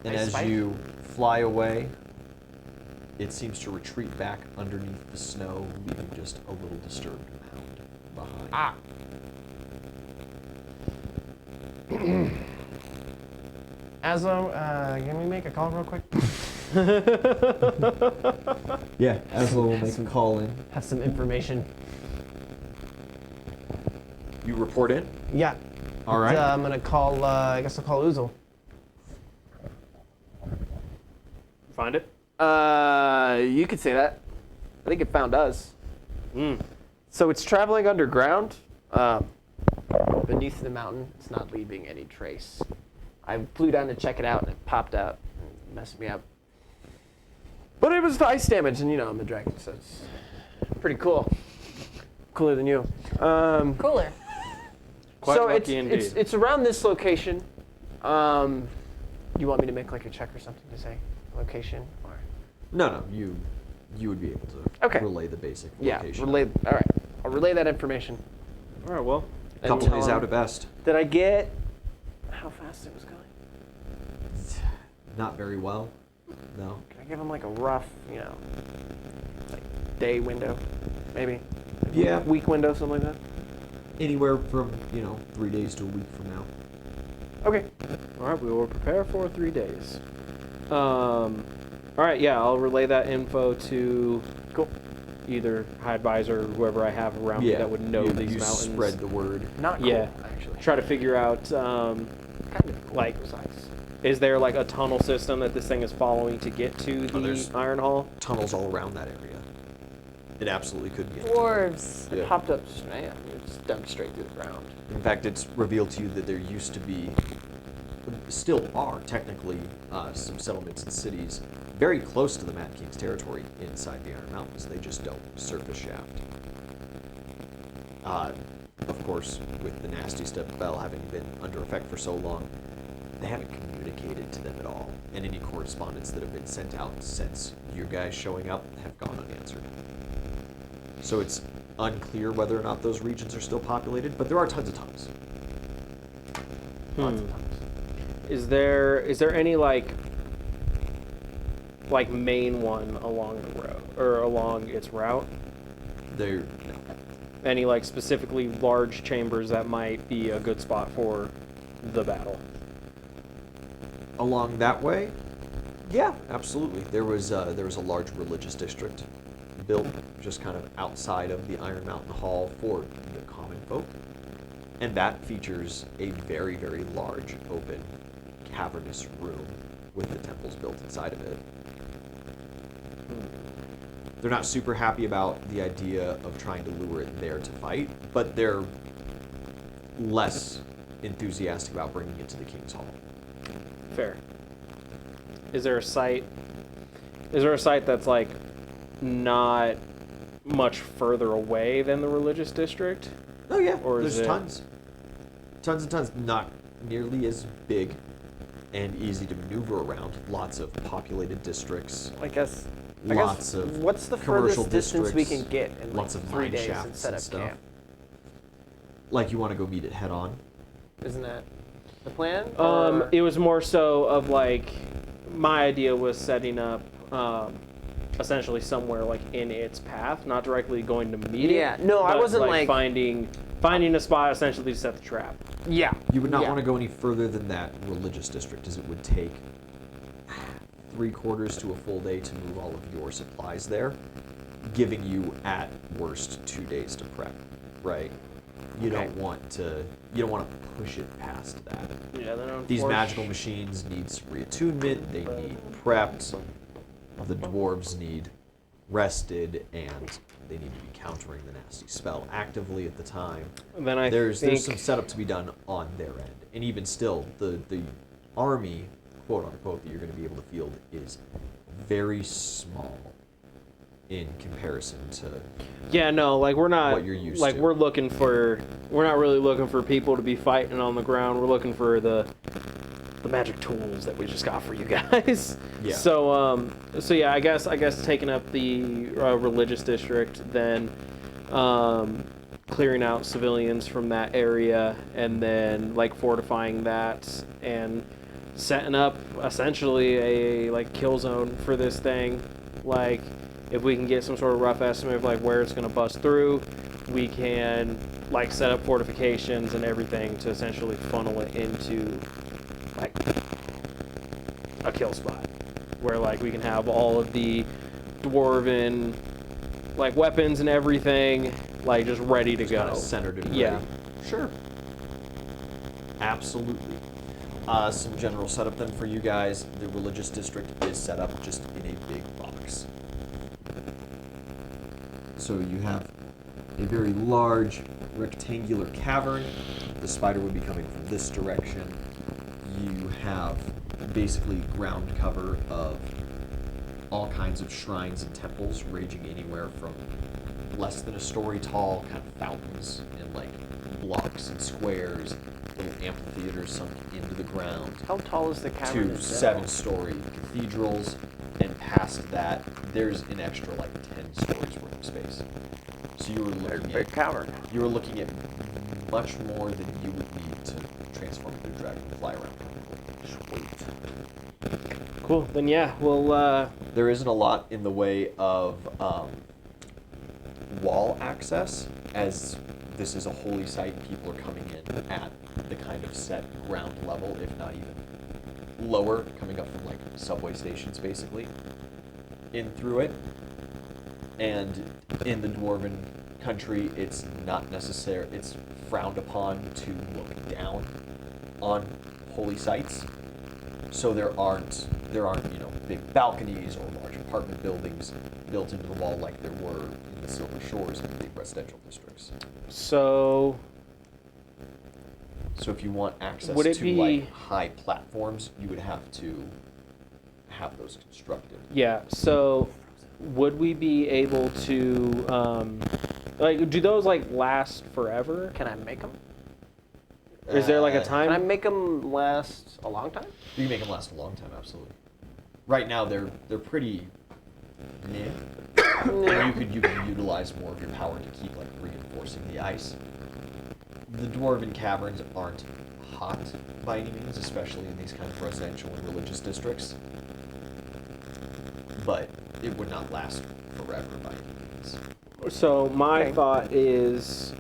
[SPEAKER 5] And
[SPEAKER 4] Ice
[SPEAKER 5] as
[SPEAKER 4] spike?
[SPEAKER 5] you fly away, it seems to retreat back underneath the snow, leaving just a little disturbed mound behind.
[SPEAKER 4] Ah. Azo, can we make a call real quick?
[SPEAKER 5] Yeah, Aslo will make a call in.
[SPEAKER 4] Have some information.
[SPEAKER 5] You report in?
[SPEAKER 4] Yeah.
[SPEAKER 5] All right.
[SPEAKER 4] I'm gonna call. I guess I'll call Uzel.
[SPEAKER 1] Find it?
[SPEAKER 4] You could say that. I think it found us.
[SPEAKER 1] Mm.
[SPEAKER 4] So it's traveling underground, beneath the mountain. It's not leaving any trace. I flew down to check it out, and it popped out and messed me up. But it was the ice damage, and you know I'm a dragon, so it's pretty cool. Cooler than you.
[SPEAKER 2] Cooler.
[SPEAKER 1] Quite
[SPEAKER 4] so
[SPEAKER 1] lucky indeed.
[SPEAKER 4] it's around this location. You want me to make like a check or something to say location, or
[SPEAKER 5] No, you would be able to
[SPEAKER 4] Okay.
[SPEAKER 5] relay the basic
[SPEAKER 4] yeah,
[SPEAKER 5] location.
[SPEAKER 4] relay. All right, I'll relay that information.
[SPEAKER 1] All right, well,
[SPEAKER 4] And
[SPEAKER 5] Couple
[SPEAKER 4] tell
[SPEAKER 5] days
[SPEAKER 4] him-
[SPEAKER 5] out at best.
[SPEAKER 4] Did I get how fast it was going?
[SPEAKER 5] Not very well. No.
[SPEAKER 4] Can I give him like a rough, like day window, maybe?
[SPEAKER 5] Yeah.
[SPEAKER 4] Week window, something like that.
[SPEAKER 5] Anywhere from 3 days to a week from now.
[SPEAKER 4] Okay.
[SPEAKER 1] all right, we will prepare for 3 days. All right, yeah, I'll relay that info to either High Advisor or whoever I have around me that would know
[SPEAKER 5] you,
[SPEAKER 1] these
[SPEAKER 5] you
[SPEAKER 1] mountains.
[SPEAKER 5] spread the word.
[SPEAKER 4] Not cool,
[SPEAKER 1] Yeah.
[SPEAKER 4] actually.
[SPEAKER 1] Try to figure out,
[SPEAKER 4] Kind of cool.
[SPEAKER 1] like-
[SPEAKER 4] besides.
[SPEAKER 1] is there like a tunnel system that this thing is following to get to the
[SPEAKER 5] there's-
[SPEAKER 1] Iron Hall?
[SPEAKER 5] Tunnels all around that area. It absolutely could be.
[SPEAKER 2] Dwarves.
[SPEAKER 5] Yeah.
[SPEAKER 4] It popped up, man. It's dumped straight through the ground.
[SPEAKER 5] In fact, it's revealed to you that there used to be, still are technically, some settlements and cities very close to the Mad King's territory inside the Iron Mountains. They just don't surface shaft. Of course, with the nasty step spell having been under effect for so long, they haven't communicated to them at all, and any correspondence that have been sent out since you guys showing up have gone unanswered. So it's unclear whether or not those regions are still populated, but there are tons of tunnels.
[SPEAKER 4] Lots of times.
[SPEAKER 1] Is there any like main one along the road or along its route?
[SPEAKER 5] There,
[SPEAKER 1] Any like specifically large chambers that might be a good spot for the battle?
[SPEAKER 5] along that way, yeah, absolutely. There was a large religious district built just kind of outside of the Iron Mountain Hall for the common folk, and that features a very, very large, open, cavernous room with the temples built inside of it. They're not super happy about the idea of trying to lure it there to fight, but they're less enthusiastic about bringing it to the King's Hall.
[SPEAKER 1] Fair. Is there a site that's like not much further away than the religious district?
[SPEAKER 5] Oh yeah,
[SPEAKER 1] Or is
[SPEAKER 5] there's
[SPEAKER 1] it-
[SPEAKER 5] tons and tons. Not nearly as big and easy to maneuver around. Lots of populated districts,
[SPEAKER 4] I guess.
[SPEAKER 5] lots of
[SPEAKER 4] What's the
[SPEAKER 5] commercial
[SPEAKER 4] furthest distance we
[SPEAKER 5] districts,
[SPEAKER 4] can get in
[SPEAKER 5] lots
[SPEAKER 4] like
[SPEAKER 5] of
[SPEAKER 4] 3
[SPEAKER 5] mine
[SPEAKER 4] days
[SPEAKER 5] shafts
[SPEAKER 4] and set
[SPEAKER 5] and
[SPEAKER 4] up
[SPEAKER 5] stuff.
[SPEAKER 4] camp?
[SPEAKER 5] Like you want to go meet it head on.
[SPEAKER 4] Isn't that the plan? Or-
[SPEAKER 1] It was more so of like, my idea was setting up essentially somewhere like in its path, not directly going to meet it.
[SPEAKER 4] Yeah, no, I
[SPEAKER 1] but,
[SPEAKER 4] wasn't like-
[SPEAKER 1] finding a spot essentially to set the trap.
[SPEAKER 4] yeah.
[SPEAKER 5] You would not
[SPEAKER 4] Yeah.
[SPEAKER 5] want to go any further than that religious district, as it would take 3/4 to a full day to move all of your supplies there, giving you at worst 2 days to prep, right? You
[SPEAKER 4] Okay.
[SPEAKER 5] don't want to push it past that.
[SPEAKER 1] Yeah, then
[SPEAKER 5] These magical machines need reattunement, they need prepped, the dwarves need rested, and they need to be countering the nasty spell actively at the time.
[SPEAKER 1] Then I
[SPEAKER 5] There's
[SPEAKER 1] think
[SPEAKER 5] some setup to be done on their end. And even still, the army, quote unquote, that you're going to be able to field is very small in comparison to
[SPEAKER 1] yeah, no, like we're not
[SPEAKER 5] what you're used
[SPEAKER 1] like
[SPEAKER 5] to.
[SPEAKER 1] we're not really looking for people to be fighting on the ground. We're looking for the magic tools that we just got for you guys.
[SPEAKER 5] Yeah.
[SPEAKER 1] So yeah, I guess taking up the religious district, then clearing out civilians from that area, and then like fortifying that and setting up essentially a like kill zone for this thing. Like if we can get some sort of rough estimate of like where it's going to bust through, we can like set up fortifications and everything to essentially funnel it into like a kill spot where like we can have all of the dwarven like weapons and everything like just ready to go.
[SPEAKER 5] Kind of centered and
[SPEAKER 1] Yeah.
[SPEAKER 5] ready. Sure. Absolutely. Some general setup then for you guys. The religious district is set up just in a big box. So you have a very large rectangular cavern. The spider would be coming from this direction. You have basically ground cover of all kinds of shrines and temples ranging anywhere from less than a story tall kind of fountains and like blocks and squares, little amphitheaters sunk into the ground,
[SPEAKER 4] How tall is the cavern?
[SPEAKER 5] to
[SPEAKER 4] in general?
[SPEAKER 5] 7-story cathedrals, and past that there's an extra like 10 stories worth of space. So you were looking
[SPEAKER 4] Big
[SPEAKER 5] at
[SPEAKER 4] cavern.
[SPEAKER 5] much more than you would need to transform into a dragon and fly around.
[SPEAKER 1] Cool. Then yeah, we'll
[SPEAKER 5] There isn't a lot in the way of wall access, as this is a holy site and people are coming in at the kind of set ground level, if not even lower, coming up from like subway stations basically, in through it. And in the dwarven country, it's not necessary, it's frowned upon to look down on holy sites. So there aren't big balconies or large apartment buildings built into the wall like there were in the Silver Shores and the big residential districts.
[SPEAKER 1] so
[SPEAKER 5] So if you want access
[SPEAKER 1] Would it
[SPEAKER 5] to
[SPEAKER 1] be-
[SPEAKER 5] like high platforms, you would have to have those constructed.
[SPEAKER 1] yeah, so would we be able to like do those like last forever?
[SPEAKER 4] Can I make them?
[SPEAKER 1] Is there like a
[SPEAKER 4] Can I
[SPEAKER 1] time?
[SPEAKER 4] make them last a long time?
[SPEAKER 5] You can make them last a long time, absolutely. Right now they're pretty meh. And you could utilize more of your power to keep like reinforcing the ice. The dwarven caverns aren't hot by any means, especially in these kind of residential and religious districts. But it would not last forever by any means.
[SPEAKER 1] So my
[SPEAKER 4] Okay.
[SPEAKER 1] thought is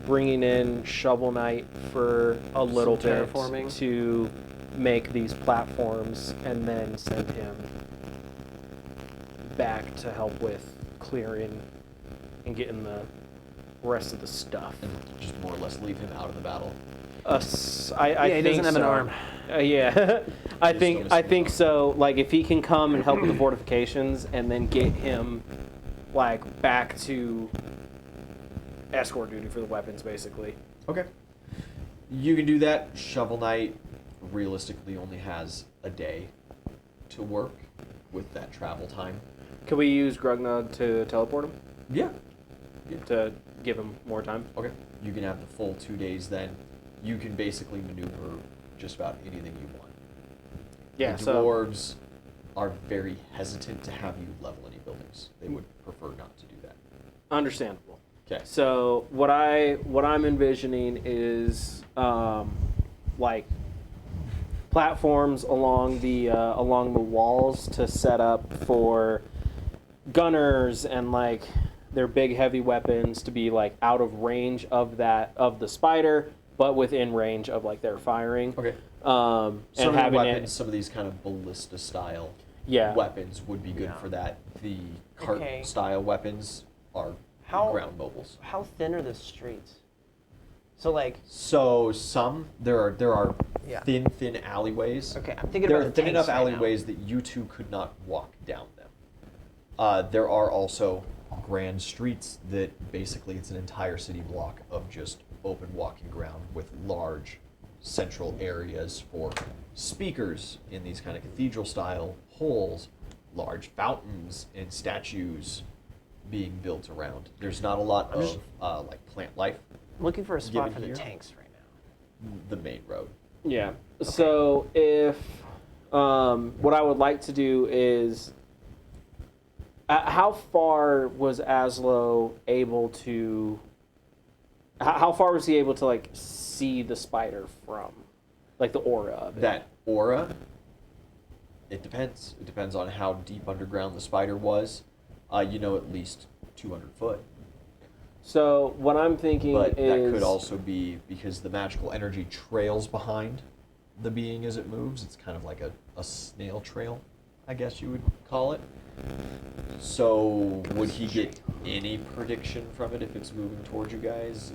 [SPEAKER 1] bringing in Shovel Knight for a little
[SPEAKER 4] Some
[SPEAKER 1] bit
[SPEAKER 4] terraforming.
[SPEAKER 1] to make these platforms, and then send him back to help with clearing and getting the rest of the stuff.
[SPEAKER 5] And just more or less leave him out of the battle.
[SPEAKER 1] I
[SPEAKER 4] Yeah, he
[SPEAKER 1] think
[SPEAKER 4] doesn't have an
[SPEAKER 1] so.
[SPEAKER 4] arm.
[SPEAKER 1] Yeah, I
[SPEAKER 5] He's
[SPEAKER 1] think
[SPEAKER 5] still missing
[SPEAKER 1] so. Like if he can come and help with the fortifications, and then get him like back to escort duty for the weapons, basically.
[SPEAKER 5] Okay. You can do that. Shovel Knight realistically only has a day to work with that travel time.
[SPEAKER 1] Could we use Grugnog to teleport him
[SPEAKER 5] Yeah.
[SPEAKER 1] to give him more time?
[SPEAKER 5] Okay. You can have the full 2 days then. You can basically maneuver just about anything you want.
[SPEAKER 1] Yeah,
[SPEAKER 5] The
[SPEAKER 1] so
[SPEAKER 5] dwarves are very hesitant to have you level any buildings. They would prefer not to do that.
[SPEAKER 1] understandable.
[SPEAKER 5] Okay.
[SPEAKER 1] So what I'm envisioning is like platforms along the walls to set up for gunners and like their big heavy weapons to be like out of range of the spider, but within range of like their firing.
[SPEAKER 5] Okay.
[SPEAKER 1] And
[SPEAKER 5] Some of the
[SPEAKER 1] having
[SPEAKER 5] weapons, some of these kind of ballista style
[SPEAKER 1] Yeah.
[SPEAKER 5] weapons would be good
[SPEAKER 4] Yeah.
[SPEAKER 5] for that. The cart
[SPEAKER 3] Okay.
[SPEAKER 5] style weapons are
[SPEAKER 3] How-
[SPEAKER 5] ground mobiles.
[SPEAKER 3] How thin are the streets? So like,
[SPEAKER 5] So there are
[SPEAKER 3] Yeah.
[SPEAKER 5] thin alleyways.
[SPEAKER 3] okay, I'm thinking
[SPEAKER 5] There
[SPEAKER 3] about
[SPEAKER 5] are
[SPEAKER 3] the
[SPEAKER 5] thin
[SPEAKER 3] tanks
[SPEAKER 5] enough
[SPEAKER 3] right now.
[SPEAKER 5] alleyways that you two could not walk down them. There are also grand streets that basically it's an entire city block of just open walking ground with large central areas for speakers in these kind of cathedral style halls, large fountains and statues being built around. There's not a lot
[SPEAKER 3] I'm just-
[SPEAKER 5] of like plant life.
[SPEAKER 3] I'm looking for a spot
[SPEAKER 5] Given
[SPEAKER 3] for the
[SPEAKER 5] here.
[SPEAKER 3] tanks right now.
[SPEAKER 5] The main road.
[SPEAKER 1] Yeah. So if what I would like to do is, how far was Aslo able to? How far was he able to like see the spider from, like the aura of it?
[SPEAKER 5] That aura, it depends. It depends on how deep underground the spider was. At least 200 foot.
[SPEAKER 1] So what I'm thinking
[SPEAKER 5] But
[SPEAKER 1] is
[SPEAKER 5] that could also be because the magical energy trails behind the being as it moves. It's kind of like a snail trail, I guess you would call it. So would he get any prediction from it if it's moving towards you guys?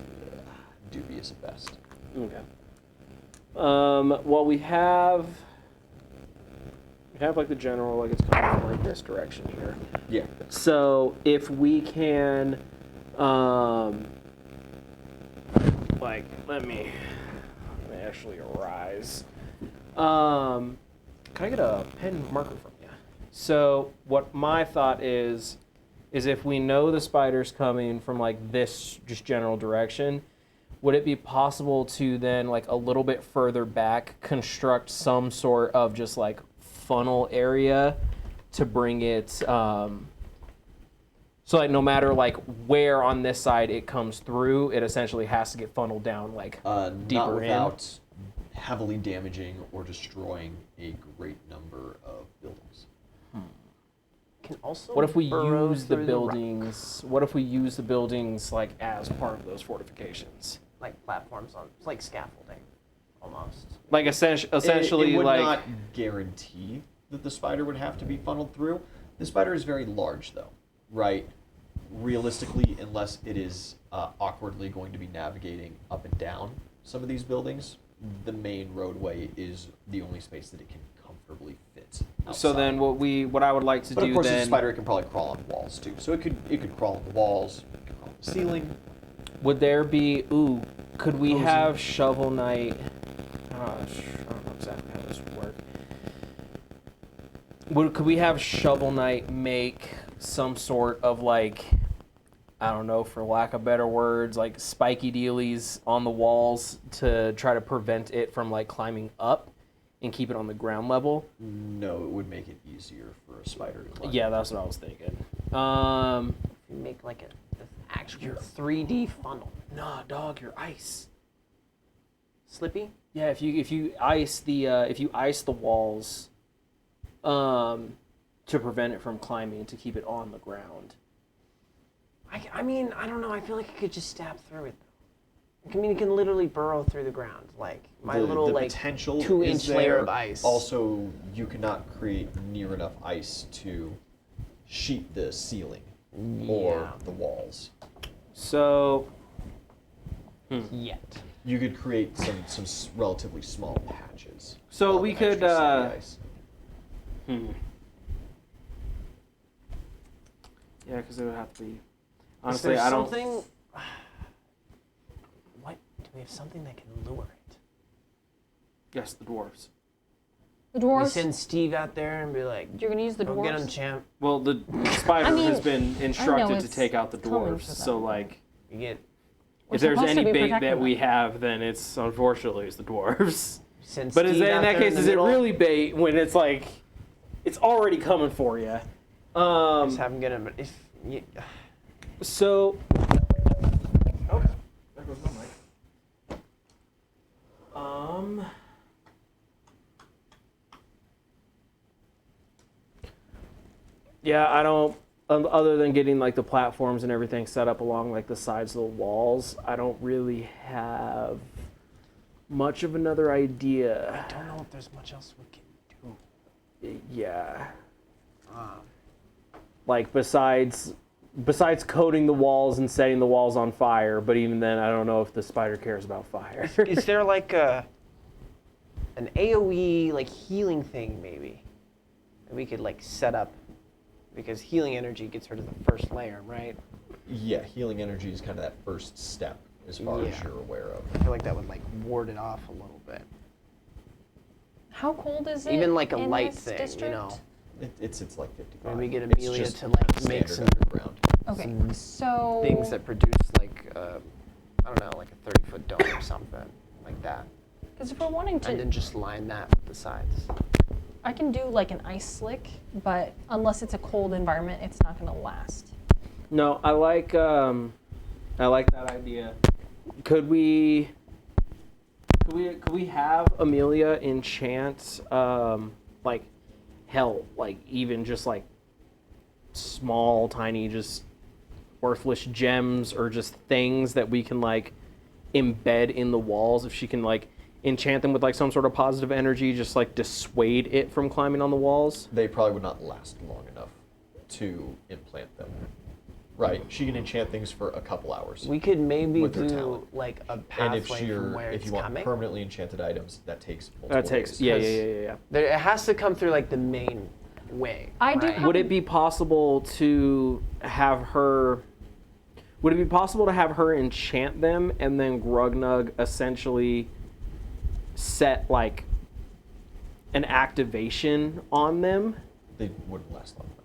[SPEAKER 5] Dubious at best.
[SPEAKER 1] Okay. Well, we have like the general, like it's coming from like this direction here.
[SPEAKER 5] Yeah.
[SPEAKER 1] So if we can, like, let me actually arise. Can I get a pen and marker from you? So what my thought is if we know the spider's coming from like this just general direction, would it be possible to then like a little bit further back construct some sort of just like funnel area to bring it so like no matter like where on this side it comes through, it essentially has to get funneled down like
[SPEAKER 5] Not
[SPEAKER 1] deeper in?
[SPEAKER 5] without heavily damaging or destroying a great number of buildings.
[SPEAKER 3] Can also
[SPEAKER 1] What if we
[SPEAKER 3] burrow
[SPEAKER 1] use the
[SPEAKER 3] through
[SPEAKER 1] buildings? What if we use the buildings like as part of those fortifications?
[SPEAKER 3] like platforms on, it's like scaffolding, almost.
[SPEAKER 1] Like essentially
[SPEAKER 5] it would
[SPEAKER 1] like
[SPEAKER 5] not guarantee that the spider would have to be funneled through. The spider is very large, though, right? Realistically, unless it is awkwardly going to be navigating up and down some of these buildings, the main roadway is the only space that it can comfortably fit. Outside.
[SPEAKER 1] so then what I would like to
[SPEAKER 5] But
[SPEAKER 1] do
[SPEAKER 5] of course,
[SPEAKER 1] then
[SPEAKER 5] the spider can probably crawl on walls too. So it could crawl on the walls, it could crawl on the ceiling.
[SPEAKER 1] would there be could we
[SPEAKER 5] Cozy.
[SPEAKER 1] have Shovel Knight I don't know exactly how this would work. Could we have Shovel Knight make some sort of like, I don't know, for lack of better words, like spiky dealies on the walls to try to prevent it from like climbing up and keep it on the ground level?
[SPEAKER 5] No, it would make it easier for a spider to climb.
[SPEAKER 1] Yeah, that's what I was thinking.
[SPEAKER 3] If you make like an actual 3D funnel.
[SPEAKER 1] Nah, dog, you're ice.
[SPEAKER 3] Slippy?
[SPEAKER 1] Yeah, if you ice the walls, to prevent it from climbing, to keep it on the ground.
[SPEAKER 3] I mean, I don't know. I feel like I could just stab through it. I mean, it can literally burrow through the ground. Like my little
[SPEAKER 5] the
[SPEAKER 3] like
[SPEAKER 5] potential
[SPEAKER 3] 2-inch
[SPEAKER 5] is
[SPEAKER 3] layer
[SPEAKER 5] there.
[SPEAKER 3] of ice.
[SPEAKER 5] Also, you cannot create near enough ice to sheet the ceiling or
[SPEAKER 3] Yeah.
[SPEAKER 5] the walls.
[SPEAKER 1] So,
[SPEAKER 3] Yet.
[SPEAKER 5] You could create some relatively small patches.
[SPEAKER 1] So
[SPEAKER 5] of
[SPEAKER 1] we
[SPEAKER 5] extra
[SPEAKER 1] could,
[SPEAKER 5] steady ice.
[SPEAKER 1] yeah, because it would have to be.
[SPEAKER 3] Is
[SPEAKER 1] Honestly,
[SPEAKER 3] there
[SPEAKER 1] I don't.
[SPEAKER 3] something? What? Do we have something that can lure it?
[SPEAKER 1] Yes, the dwarves.
[SPEAKER 2] The
[SPEAKER 3] We
[SPEAKER 2] dwarves?
[SPEAKER 3] send Steve out there and be like,
[SPEAKER 2] You're gonna use the
[SPEAKER 3] "Go get him,
[SPEAKER 2] dwarves?
[SPEAKER 3] champ."
[SPEAKER 1] Well, the spider
[SPEAKER 2] I mean,
[SPEAKER 1] has been instructed to
[SPEAKER 2] it's
[SPEAKER 1] take out the
[SPEAKER 2] coming
[SPEAKER 1] dwarves.
[SPEAKER 2] for
[SPEAKER 1] So,
[SPEAKER 2] them.
[SPEAKER 1] like,
[SPEAKER 3] You get.
[SPEAKER 2] We're
[SPEAKER 1] if there's
[SPEAKER 2] supposed to
[SPEAKER 1] any
[SPEAKER 2] be
[SPEAKER 1] bait
[SPEAKER 2] protecting
[SPEAKER 1] that we
[SPEAKER 2] them.
[SPEAKER 1] have, then it's unfortunately it's the dwarves.
[SPEAKER 3] Send
[SPEAKER 1] But
[SPEAKER 3] Steve
[SPEAKER 1] in
[SPEAKER 3] out
[SPEAKER 1] that
[SPEAKER 3] there
[SPEAKER 1] case,
[SPEAKER 3] the
[SPEAKER 1] is it
[SPEAKER 3] middle,
[SPEAKER 1] really bait when it's like, it's already coming for you?
[SPEAKER 3] Just have him get him. If you,
[SPEAKER 1] So,
[SPEAKER 5] Oh, there goes my mic.
[SPEAKER 1] yeah, I don't. Other than getting like the platforms and everything set up along like the sides of the walls, I don't really have much of another idea.
[SPEAKER 3] I don't know if there's much else we can do.
[SPEAKER 1] Yeah,
[SPEAKER 3] Um,
[SPEAKER 1] like besides coating the walls and setting the walls on fire, but even then, I don't know if the spider cares about fire.
[SPEAKER 3] is there like an AOE like healing thing maybe that we could like set up? Because healing energy gets rid of the first layer, right?
[SPEAKER 5] Yeah, healing energy is kind of that first step, as far as
[SPEAKER 3] Yeah.
[SPEAKER 5] you're aware of.
[SPEAKER 3] I feel like that would like ward it off a little bit.
[SPEAKER 2] How cold is it?
[SPEAKER 3] Even like a
[SPEAKER 2] in
[SPEAKER 3] light
[SPEAKER 2] this
[SPEAKER 3] thing,
[SPEAKER 2] district?
[SPEAKER 3] you know.
[SPEAKER 5] It's like 55.
[SPEAKER 3] Maybe get
[SPEAKER 5] It's
[SPEAKER 3] Amelia
[SPEAKER 5] just
[SPEAKER 3] to like make
[SPEAKER 5] standard
[SPEAKER 3] some
[SPEAKER 5] underground.
[SPEAKER 2] Okay,
[SPEAKER 3] some
[SPEAKER 2] so
[SPEAKER 3] things that produce like I don't know, like a 30-foot dome or something like that,
[SPEAKER 2] because if we're wanting
[SPEAKER 3] and
[SPEAKER 2] to,
[SPEAKER 3] then just line that with the sides.
[SPEAKER 2] I can do like an ice slick, but unless it's a cold environment, it's not going to last.
[SPEAKER 1] No, I like that idea. Could we have Amelia enchant like hell, like even just like small, tiny, just worthless gems or just things that we can like embed in the walls? If she can like enchant them with like some sort of positive energy, just like dissuade it from climbing on the walls.
[SPEAKER 5] They probably would not last long enough to implant them. Right, she can enchant things for a couple hours.
[SPEAKER 3] We could maybe
[SPEAKER 5] With her
[SPEAKER 3] do
[SPEAKER 5] talent.
[SPEAKER 3] like a
[SPEAKER 5] And if
[SPEAKER 3] pathway from where
[SPEAKER 5] if
[SPEAKER 3] it's
[SPEAKER 5] you want
[SPEAKER 3] coming.
[SPEAKER 5] permanently enchanted items, that takes multiple
[SPEAKER 1] That takes
[SPEAKER 5] days.
[SPEAKER 1] yeah.
[SPEAKER 3] There, it has to come through like the main way.
[SPEAKER 2] I do
[SPEAKER 3] right?
[SPEAKER 2] have-
[SPEAKER 1] Would it be possible to have her? Would it be possible to have her enchant them and then Grugnug essentially set like an activation on them?
[SPEAKER 5] They wouldn't last long enough.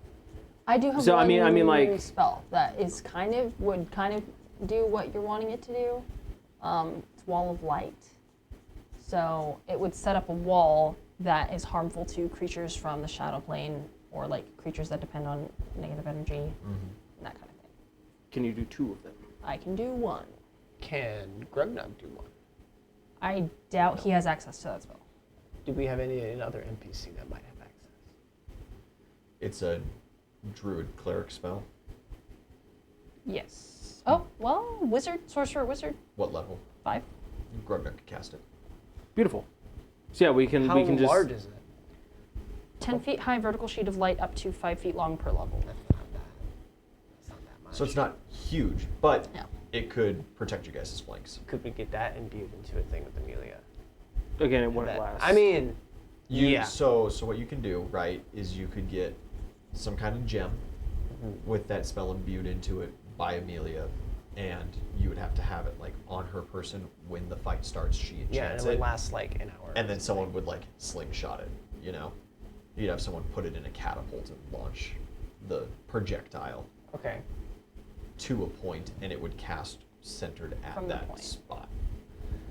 [SPEAKER 2] I do have
[SPEAKER 1] So, I
[SPEAKER 2] one
[SPEAKER 1] mean, like-
[SPEAKER 2] spell that is would kind of do what you're wanting it to do. It's Wall of Light. So it would set up a wall that is harmful to creatures from the shadow plane or like creatures that depend on negative energy, that kind of thing.
[SPEAKER 1] Can you do two of them?
[SPEAKER 2] I can do one.
[SPEAKER 3] Can Grugnug do one?
[SPEAKER 2] I doubt he has access to that spell.
[SPEAKER 3] Do we have any other NPC that might have access?
[SPEAKER 5] It's a druid cleric spell.
[SPEAKER 2] Yes. Oh, well, wizard, sorcerer, wizard,
[SPEAKER 5] What level?
[SPEAKER 2] 5.
[SPEAKER 5] Grugnug could cast it.
[SPEAKER 1] Beautiful. So yeah, we can
[SPEAKER 3] How
[SPEAKER 1] just
[SPEAKER 3] large is it?
[SPEAKER 2] 10 feet high vertical sheet of light up to 5 feet long per level.
[SPEAKER 3] That's not that. That's not that much.
[SPEAKER 5] So it's not huge, but
[SPEAKER 2] Yeah.
[SPEAKER 5] it could protect you guys' flanks.
[SPEAKER 3] Could we get that imbued into a thing with Amelia?
[SPEAKER 1] again it wouldn't
[SPEAKER 3] That-
[SPEAKER 1] last.
[SPEAKER 3] I mean, yeah.
[SPEAKER 5] So what you can do, right, is you could get some kind of gem with that spell imbued into it by Amelia, and you would have to have it like on her person when the fight starts. She enchants
[SPEAKER 3] Yeah, and it would last like an hour.
[SPEAKER 5] and then someone would like slingshot it. You know, you'd have someone put it in a catapult and launch the projectile
[SPEAKER 3] Okay.
[SPEAKER 5] to a point, and it would cast centered at
[SPEAKER 2] From the
[SPEAKER 5] that
[SPEAKER 2] point.
[SPEAKER 5] spot.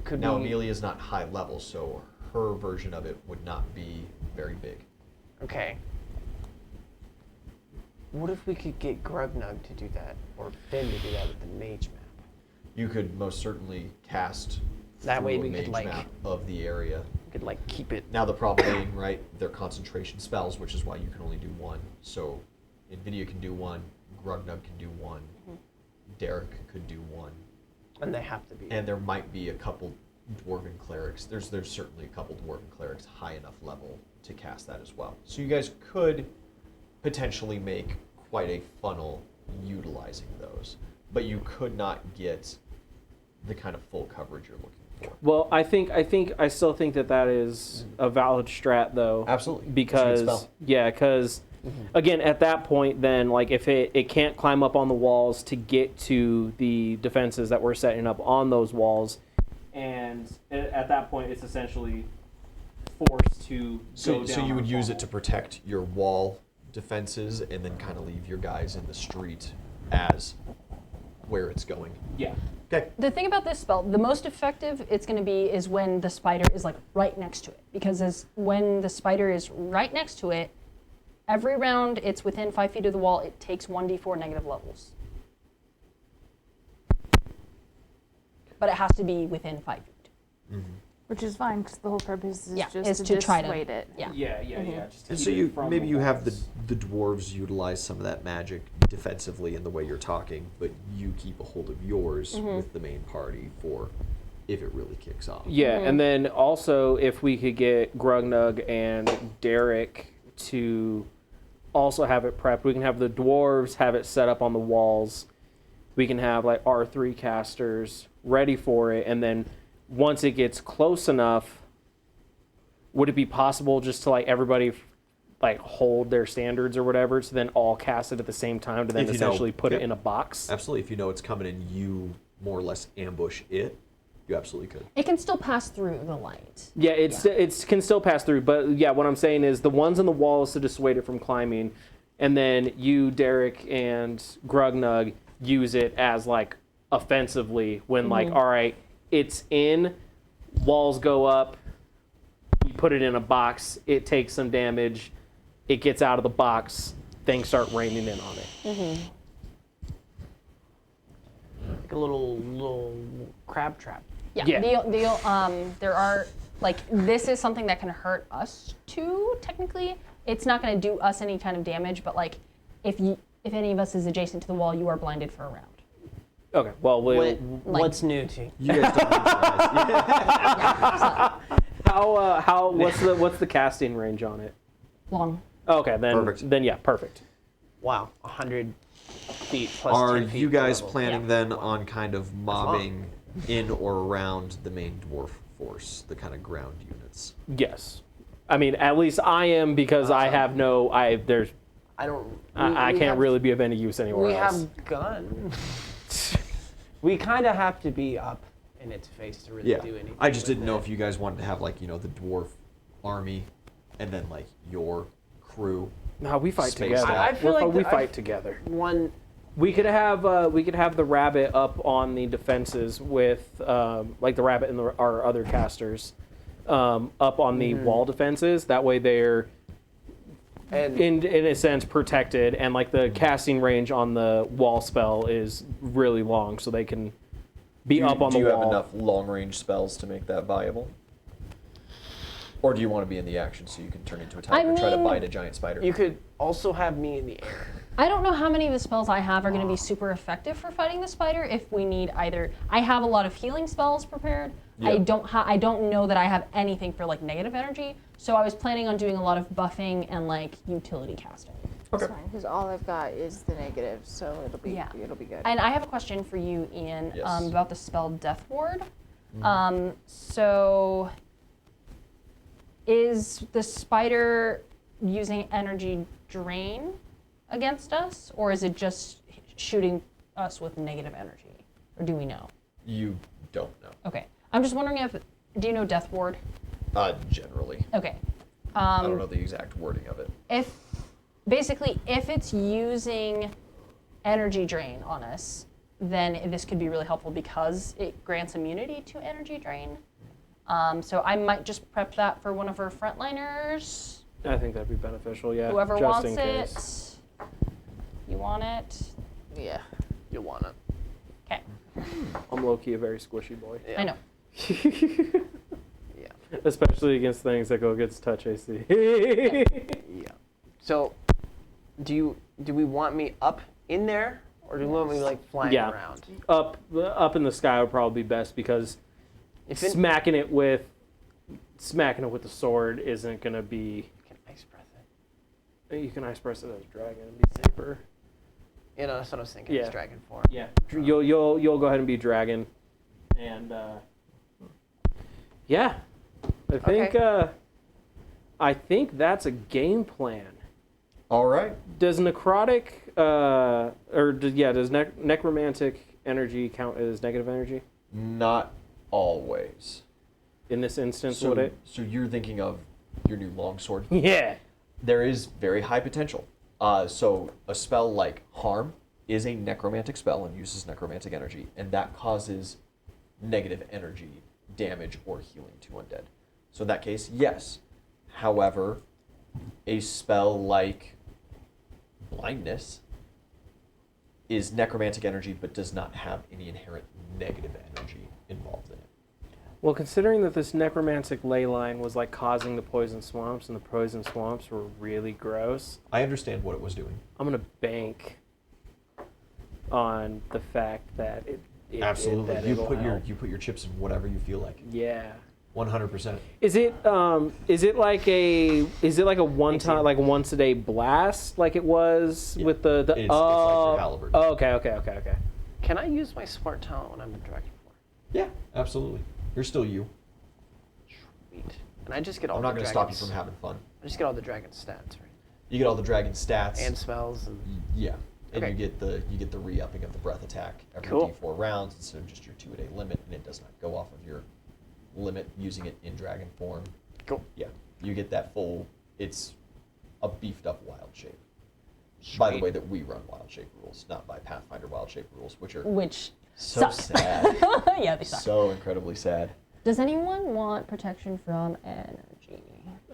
[SPEAKER 3] Could
[SPEAKER 5] Now
[SPEAKER 3] we,
[SPEAKER 5] Amelia's not high level, so her version of it would not be very big.
[SPEAKER 3] Okay. What if we could get Grugnug to do that, or Finn to do that with the mage map?
[SPEAKER 5] You could most certainly cast
[SPEAKER 3] That way
[SPEAKER 5] through
[SPEAKER 3] we
[SPEAKER 5] a
[SPEAKER 3] could,
[SPEAKER 5] mage
[SPEAKER 3] like-
[SPEAKER 5] map of the area.
[SPEAKER 3] We could like keep it.
[SPEAKER 5] Now the problem being, right, they're concentration spells, which is why you can only do one. So Nvidia can do one, Grugnug can do one, Derek could do one,
[SPEAKER 3] And they have to be.
[SPEAKER 5] and there might be a couple dwarven clerics. There's certainly a couple dwarven clerics high enough level to cast that as well. So you guys could potentially make quite a funnel utilizing those, but you could not get the kind of full coverage you're looking for.
[SPEAKER 1] Well, I still think that is a valid strat though.
[SPEAKER 5] Absolutely.
[SPEAKER 1] Because
[SPEAKER 5] It's a good spell.
[SPEAKER 1] yeah, because again, at that point, then like if it can't climb up on the walls to get to the defenses that we're setting up on those walls, and at that point, it's essentially forced to
[SPEAKER 5] So
[SPEAKER 1] go
[SPEAKER 5] so
[SPEAKER 1] down
[SPEAKER 5] you
[SPEAKER 1] or
[SPEAKER 5] would use it
[SPEAKER 1] fall.
[SPEAKER 5] to protect your wall defenses, and then kind of leave your guys in the street as where it's going.
[SPEAKER 1] Yeah.
[SPEAKER 5] Okay.
[SPEAKER 2] The thing about this spell, the most effective it's going to be is when the spider is like right next to it. Because when the spider is right next to it, every round it's within 5 feet of the wall, it takes 1d4 negative levels. But it has to be within 5 feet.
[SPEAKER 5] Mm-hmm.
[SPEAKER 6] Which is fine, because the whole purpose is
[SPEAKER 2] Yeah,
[SPEAKER 6] just
[SPEAKER 2] is
[SPEAKER 6] to
[SPEAKER 2] to try to-
[SPEAKER 6] dissuade it.
[SPEAKER 2] Yeah.
[SPEAKER 1] Yeah. Just
[SPEAKER 5] And
[SPEAKER 1] keep
[SPEAKER 5] so
[SPEAKER 1] it
[SPEAKER 5] you
[SPEAKER 1] from
[SPEAKER 5] maybe
[SPEAKER 1] the
[SPEAKER 5] you have
[SPEAKER 1] walls.
[SPEAKER 5] the dwarves utilize some of that magic defensively in the way you're talking, but you keep a hold of yours with the main party for if it really kicks off.
[SPEAKER 1] Yeah, and then also if we could get Grugnug and Derek to also have it prepped, we can have the dwarves have it set up on the walls. We can have like our 3 casters ready for it, and then once it gets close enough, would it be possible just to like everybody like hold their standards or whatever, so then all cast it at the same time to then
[SPEAKER 5] If you know-
[SPEAKER 1] essentially put it
[SPEAKER 5] yep.
[SPEAKER 1] in a box?
[SPEAKER 5] Absolutely. If you know it's coming and you more or less ambush it, you absolutely could.
[SPEAKER 2] It can still pass through the light.
[SPEAKER 1] Yeah, it can still pass through, but yeah, what I'm saying is the ones on the walls to dissuade it from climbing, and then you, Derek, and Grugnug use it as like offensively when like, all right, it's in, walls go up, we put it in a box, it takes some damage, it gets out of the box, things start raining in on it.
[SPEAKER 3] Like a little crab trap.
[SPEAKER 2] Yeah.
[SPEAKER 1] Yeah.
[SPEAKER 2] There are like this is something that can hurt us too. Technically, it's not going to do us any kind of damage, but like if any of us is adjacent to the wall, you are blinded for a round.
[SPEAKER 1] Okay, well,
[SPEAKER 3] What's new to you?
[SPEAKER 5] You guys don't neutralize.
[SPEAKER 1] what's the casting range on it?
[SPEAKER 2] Long.
[SPEAKER 1] Okay,
[SPEAKER 5] Perfect.
[SPEAKER 1] then yeah, perfect.
[SPEAKER 3] Wow, 100 feet plus
[SPEAKER 5] Are
[SPEAKER 3] 10 feet
[SPEAKER 5] you
[SPEAKER 3] per
[SPEAKER 5] guys
[SPEAKER 3] level.
[SPEAKER 5] planning
[SPEAKER 2] Yeah.
[SPEAKER 5] then on kind of mobbing in or around the main dwarf force, the kind of ground units?
[SPEAKER 1] Yes. I mean, at least I am, because I have no, I
[SPEAKER 3] We
[SPEAKER 1] can't
[SPEAKER 3] have-
[SPEAKER 1] really be of any use anywhere
[SPEAKER 3] We
[SPEAKER 1] else.
[SPEAKER 3] have gun. We kind of have to be up in its face to really
[SPEAKER 5] Yeah.
[SPEAKER 3] do anything.
[SPEAKER 5] I just didn't
[SPEAKER 3] with
[SPEAKER 5] know
[SPEAKER 3] it.
[SPEAKER 5] if you guys wanted to have like, the dwarf army and then like your crew.
[SPEAKER 1] No, we fight
[SPEAKER 5] Spaced
[SPEAKER 1] together.
[SPEAKER 5] out.
[SPEAKER 3] I feel
[SPEAKER 1] We're-
[SPEAKER 3] like
[SPEAKER 1] we
[SPEAKER 3] the-
[SPEAKER 1] fight together.
[SPEAKER 3] One.
[SPEAKER 1] We could have the rabbit up on the defenses with like the rabbit and our other casters up on the wall defenses. That way they're
[SPEAKER 3] And
[SPEAKER 1] in a sense protected, and like the casting range on the wall spell is really long, so they can be up on the wall.
[SPEAKER 5] have enough long range spells to make that viable? Or do you want to be in the action so you can turn into a tiger and try to
[SPEAKER 2] mean-
[SPEAKER 5] bite a giant spider?
[SPEAKER 3] you could also have me in the air.
[SPEAKER 2] I don't know how many of the spells I have are going to be super effective for fighting the spider. If we need either, I have a lot of healing spells prepared.
[SPEAKER 5] Yeah.
[SPEAKER 2] I don't know that I have anything for like negative energy. So I was planning on doing a lot of buffing and like utility casting.
[SPEAKER 6] That's fine, because all I've got is the negative, so it'll be
[SPEAKER 2] Yeah.
[SPEAKER 6] it'll be good.
[SPEAKER 2] And I have a question for you, Ian,
[SPEAKER 5] Yes.
[SPEAKER 2] about the spell Death Ward. So is the spider using energy drain against us, or is it just shooting us with negative energy? Or do we know?
[SPEAKER 5] You don't know.
[SPEAKER 2] Okay. I'm just wondering do you know Death Ward?
[SPEAKER 5] Generally.
[SPEAKER 2] Okay.
[SPEAKER 5] I don't know the exact wording of it.
[SPEAKER 2] If it's using energy drain on us, then this could be really helpful because it grants immunity to energy drain. So I might just prep that for one of our frontliners.
[SPEAKER 1] I think that'd be beneficial. Yeah.
[SPEAKER 2] Whoever
[SPEAKER 1] just
[SPEAKER 2] wants
[SPEAKER 1] in case.
[SPEAKER 2] it. You want it?
[SPEAKER 3] Yeah, you'll want it.
[SPEAKER 2] Okay.
[SPEAKER 1] I'm low key a very squishy boy.
[SPEAKER 3] Yeah.
[SPEAKER 2] I know.
[SPEAKER 3] Yeah.
[SPEAKER 1] Especially against things that go against touch AC.
[SPEAKER 3] Yeah. So, do we want me up in there, or do we want me like flying
[SPEAKER 1] Yeah.
[SPEAKER 3] around?
[SPEAKER 1] Up in the sky would probably be best, because
[SPEAKER 3] If it
[SPEAKER 1] smacking it with the sword isn't gonna be.
[SPEAKER 3] can ice breath it.
[SPEAKER 1] You can ice press it as a dragon and be safer.
[SPEAKER 3] You know, that's what I was thinking.
[SPEAKER 1] Yeah.
[SPEAKER 3] It's dragon form.
[SPEAKER 1] Yeah, you'll go ahead and be dragon, and yeah, I think that's a game plan.
[SPEAKER 5] All right.
[SPEAKER 1] Does necrotic does necromantic energy count as negative energy
[SPEAKER 5] Not always.
[SPEAKER 1] in this instance?
[SPEAKER 5] So,
[SPEAKER 1] Would it?
[SPEAKER 5] so you're thinking of your new longsword?
[SPEAKER 1] Yeah.
[SPEAKER 5] There is very high potential. So a spell like Harm is a necromantic spell and uses necromantic energy, and that causes negative energy damage or healing to undead. So in that case, yes. However, a spell like blindness is necromantic energy but does not have any inherent negative energy involved in it.
[SPEAKER 1] Well, considering that this necromantic ley line was like causing the poison swamps, and the poison swamps were really gross,
[SPEAKER 5] I understand what it was doing.
[SPEAKER 1] I'm gonna bank on the fact that it
[SPEAKER 5] Absolutely.
[SPEAKER 1] that
[SPEAKER 5] You
[SPEAKER 1] it'll
[SPEAKER 5] put
[SPEAKER 1] help.
[SPEAKER 5] you put your chips in whatever you feel like.
[SPEAKER 1] Yeah.
[SPEAKER 5] 100%.
[SPEAKER 1] Is it like a one time, like once a day blast like it was
[SPEAKER 5] Yeah.
[SPEAKER 1] with the
[SPEAKER 5] It's like your halberd.
[SPEAKER 1] Oh, okay.
[SPEAKER 4] Can I use my smart talent when I'm in Dragon 4?
[SPEAKER 5] Yeah, absolutely. You're still you.
[SPEAKER 4] Sweet. And I just get all
[SPEAKER 5] I'm
[SPEAKER 4] the
[SPEAKER 5] not going to stop you
[SPEAKER 4] dragons-
[SPEAKER 5] from having fun.
[SPEAKER 4] I just get all the dragon stats, right?
[SPEAKER 5] You get all the dragon stats.
[SPEAKER 4] And spells and
[SPEAKER 5] Yeah, and
[SPEAKER 4] Okay.
[SPEAKER 5] you get the re-upping of the breath attack every
[SPEAKER 4] Cool.
[SPEAKER 5] D4 rounds instead of just your 2-a-day limit, and it does not go off of your limit using it in dragon form.
[SPEAKER 4] Cool.
[SPEAKER 5] Yeah, you get that full. It's a beefed up wild shape. By the
[SPEAKER 4] Sweet.
[SPEAKER 5] way, that we run wild shape rules, not by Pathfinder wild shape rules, which are
[SPEAKER 2] Which
[SPEAKER 5] so
[SPEAKER 2] suck.
[SPEAKER 5] sad,
[SPEAKER 2] Yeah, they suck.
[SPEAKER 5] so incredibly sad.
[SPEAKER 2] Does anyone want protection from energy?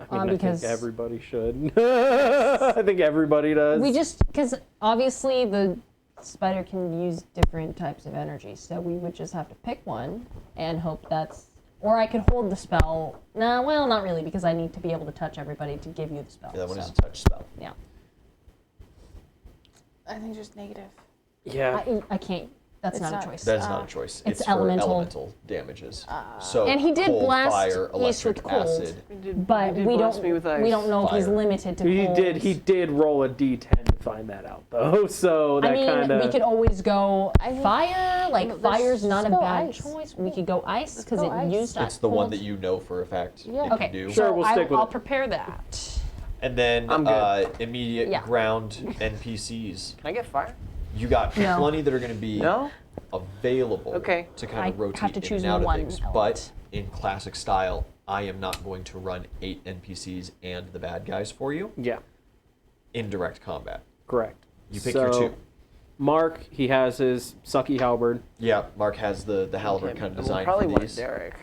[SPEAKER 1] I mean, I
[SPEAKER 2] because
[SPEAKER 1] think everybody should. I think everybody does.
[SPEAKER 2] we just, because obviously the spider can use different types of energy, so we would just have to pick one and hope that's, or I could hold the spell. Nah, well, not really, because I need to be able to touch everybody to give you the spell.
[SPEAKER 5] Yeah, that one is
[SPEAKER 2] so,
[SPEAKER 5] a touch spell.
[SPEAKER 2] yeah.
[SPEAKER 6] I think just negative.
[SPEAKER 1] yeah.
[SPEAKER 2] I can't, that's
[SPEAKER 6] It's
[SPEAKER 2] not a
[SPEAKER 6] not-
[SPEAKER 2] choice.
[SPEAKER 5] That is not a choice.
[SPEAKER 2] it's
[SPEAKER 5] for
[SPEAKER 2] elemental.
[SPEAKER 5] elemental damages. So
[SPEAKER 2] And he did
[SPEAKER 5] cold,
[SPEAKER 2] blast
[SPEAKER 5] fire,
[SPEAKER 2] East with
[SPEAKER 5] electric
[SPEAKER 2] cold.
[SPEAKER 5] acid.
[SPEAKER 2] But we
[SPEAKER 4] blast me with
[SPEAKER 2] don't,
[SPEAKER 4] ice.
[SPEAKER 2] we don't know if he's
[SPEAKER 5] Fire.
[SPEAKER 2] limited to
[SPEAKER 1] He
[SPEAKER 2] cold.
[SPEAKER 1] did roll a D10 to find that out though. So that
[SPEAKER 2] I mean,
[SPEAKER 1] kind of
[SPEAKER 2] we could always go fire. Like
[SPEAKER 6] No,
[SPEAKER 2] fire's
[SPEAKER 6] let's
[SPEAKER 2] not a
[SPEAKER 6] go
[SPEAKER 2] bad
[SPEAKER 6] ice.
[SPEAKER 2] choice. We could go ice because
[SPEAKER 6] go
[SPEAKER 2] it
[SPEAKER 6] ice.
[SPEAKER 2] used
[SPEAKER 5] It's the one
[SPEAKER 2] cold.
[SPEAKER 5] that you know for a fact
[SPEAKER 6] Yeah.
[SPEAKER 5] it
[SPEAKER 2] Okay,
[SPEAKER 5] can do.
[SPEAKER 1] Sure,
[SPEAKER 2] so
[SPEAKER 1] we'll stick with
[SPEAKER 2] I'll
[SPEAKER 1] it.
[SPEAKER 2] prepare that.
[SPEAKER 5] And then
[SPEAKER 4] I'm good.
[SPEAKER 5] immediate
[SPEAKER 2] Yeah.
[SPEAKER 5] ground NPCs.
[SPEAKER 4] Can I get fire?
[SPEAKER 5] You got
[SPEAKER 2] No.
[SPEAKER 5] plenty that are going to be
[SPEAKER 4] No?
[SPEAKER 5] available
[SPEAKER 4] Okay.
[SPEAKER 5] to kind
[SPEAKER 2] I
[SPEAKER 5] of rotate
[SPEAKER 2] have to
[SPEAKER 5] in
[SPEAKER 2] choose
[SPEAKER 5] and out of
[SPEAKER 2] one
[SPEAKER 5] things.
[SPEAKER 2] element.
[SPEAKER 5] But in classic style, I am not going to run 8 NPCs and the bad guys for you
[SPEAKER 1] yeah,
[SPEAKER 5] in direct combat.
[SPEAKER 1] correct.
[SPEAKER 5] You pick
[SPEAKER 1] so,
[SPEAKER 5] your 2.
[SPEAKER 1] Mark, he has his sucky halberd.
[SPEAKER 5] Yeah, Mark has the halberd
[SPEAKER 4] Okay,
[SPEAKER 5] kind of
[SPEAKER 4] we'll
[SPEAKER 5] designed
[SPEAKER 4] probably
[SPEAKER 5] for
[SPEAKER 4] want
[SPEAKER 5] these.
[SPEAKER 4] Derek.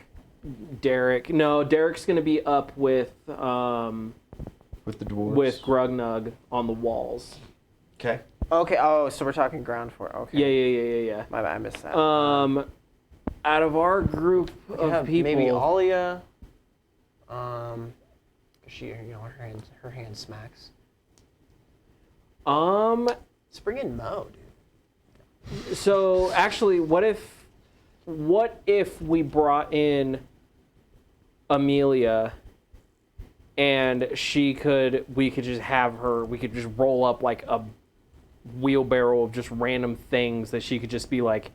[SPEAKER 1] Derek's gonna be up with
[SPEAKER 5] With the dwarves.
[SPEAKER 1] with Grugnug on the walls.
[SPEAKER 5] Okay.
[SPEAKER 4] Okay, oh, so we're talking ground for okay.
[SPEAKER 1] Yeah.
[SPEAKER 4] My bad, I missed that.
[SPEAKER 1] Out of our group of
[SPEAKER 4] Yeah,
[SPEAKER 1] people,
[SPEAKER 4] maybe Alia. She, her hand smacks. Let's bring in Mo, dude.
[SPEAKER 1] So actually, what if we brought in Amelia, and we could just have her, we could just roll up like a wheelbarrow of just random things that she could just be like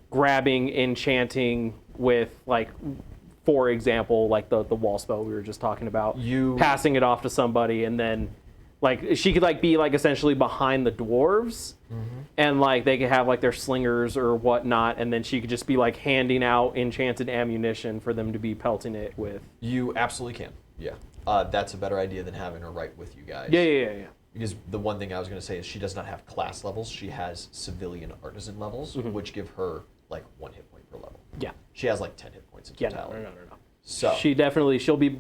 [SPEAKER 1] grabbing, enchanting with, like, for example, like the wall spell we were just talking about, passing it off to somebody, and then like she could like be like essentially behind the dwarves, and like they could have like their slingers or whatnot, and then she could just be like handing out enchanted ammunition for them to be pelting it with.
[SPEAKER 5] You absolutely can. Yeah. That's a better idea than having her right with you guys.
[SPEAKER 1] Yeah.
[SPEAKER 5] Because the one thing I was going to say is she does not have class levels. She has civilian artisan levels, which give her like 1 hit point per level.
[SPEAKER 1] Yeah.
[SPEAKER 5] She has like 10 hit points in
[SPEAKER 1] Yeah.
[SPEAKER 5] totality.
[SPEAKER 1] No.
[SPEAKER 5] So
[SPEAKER 1] She'll be.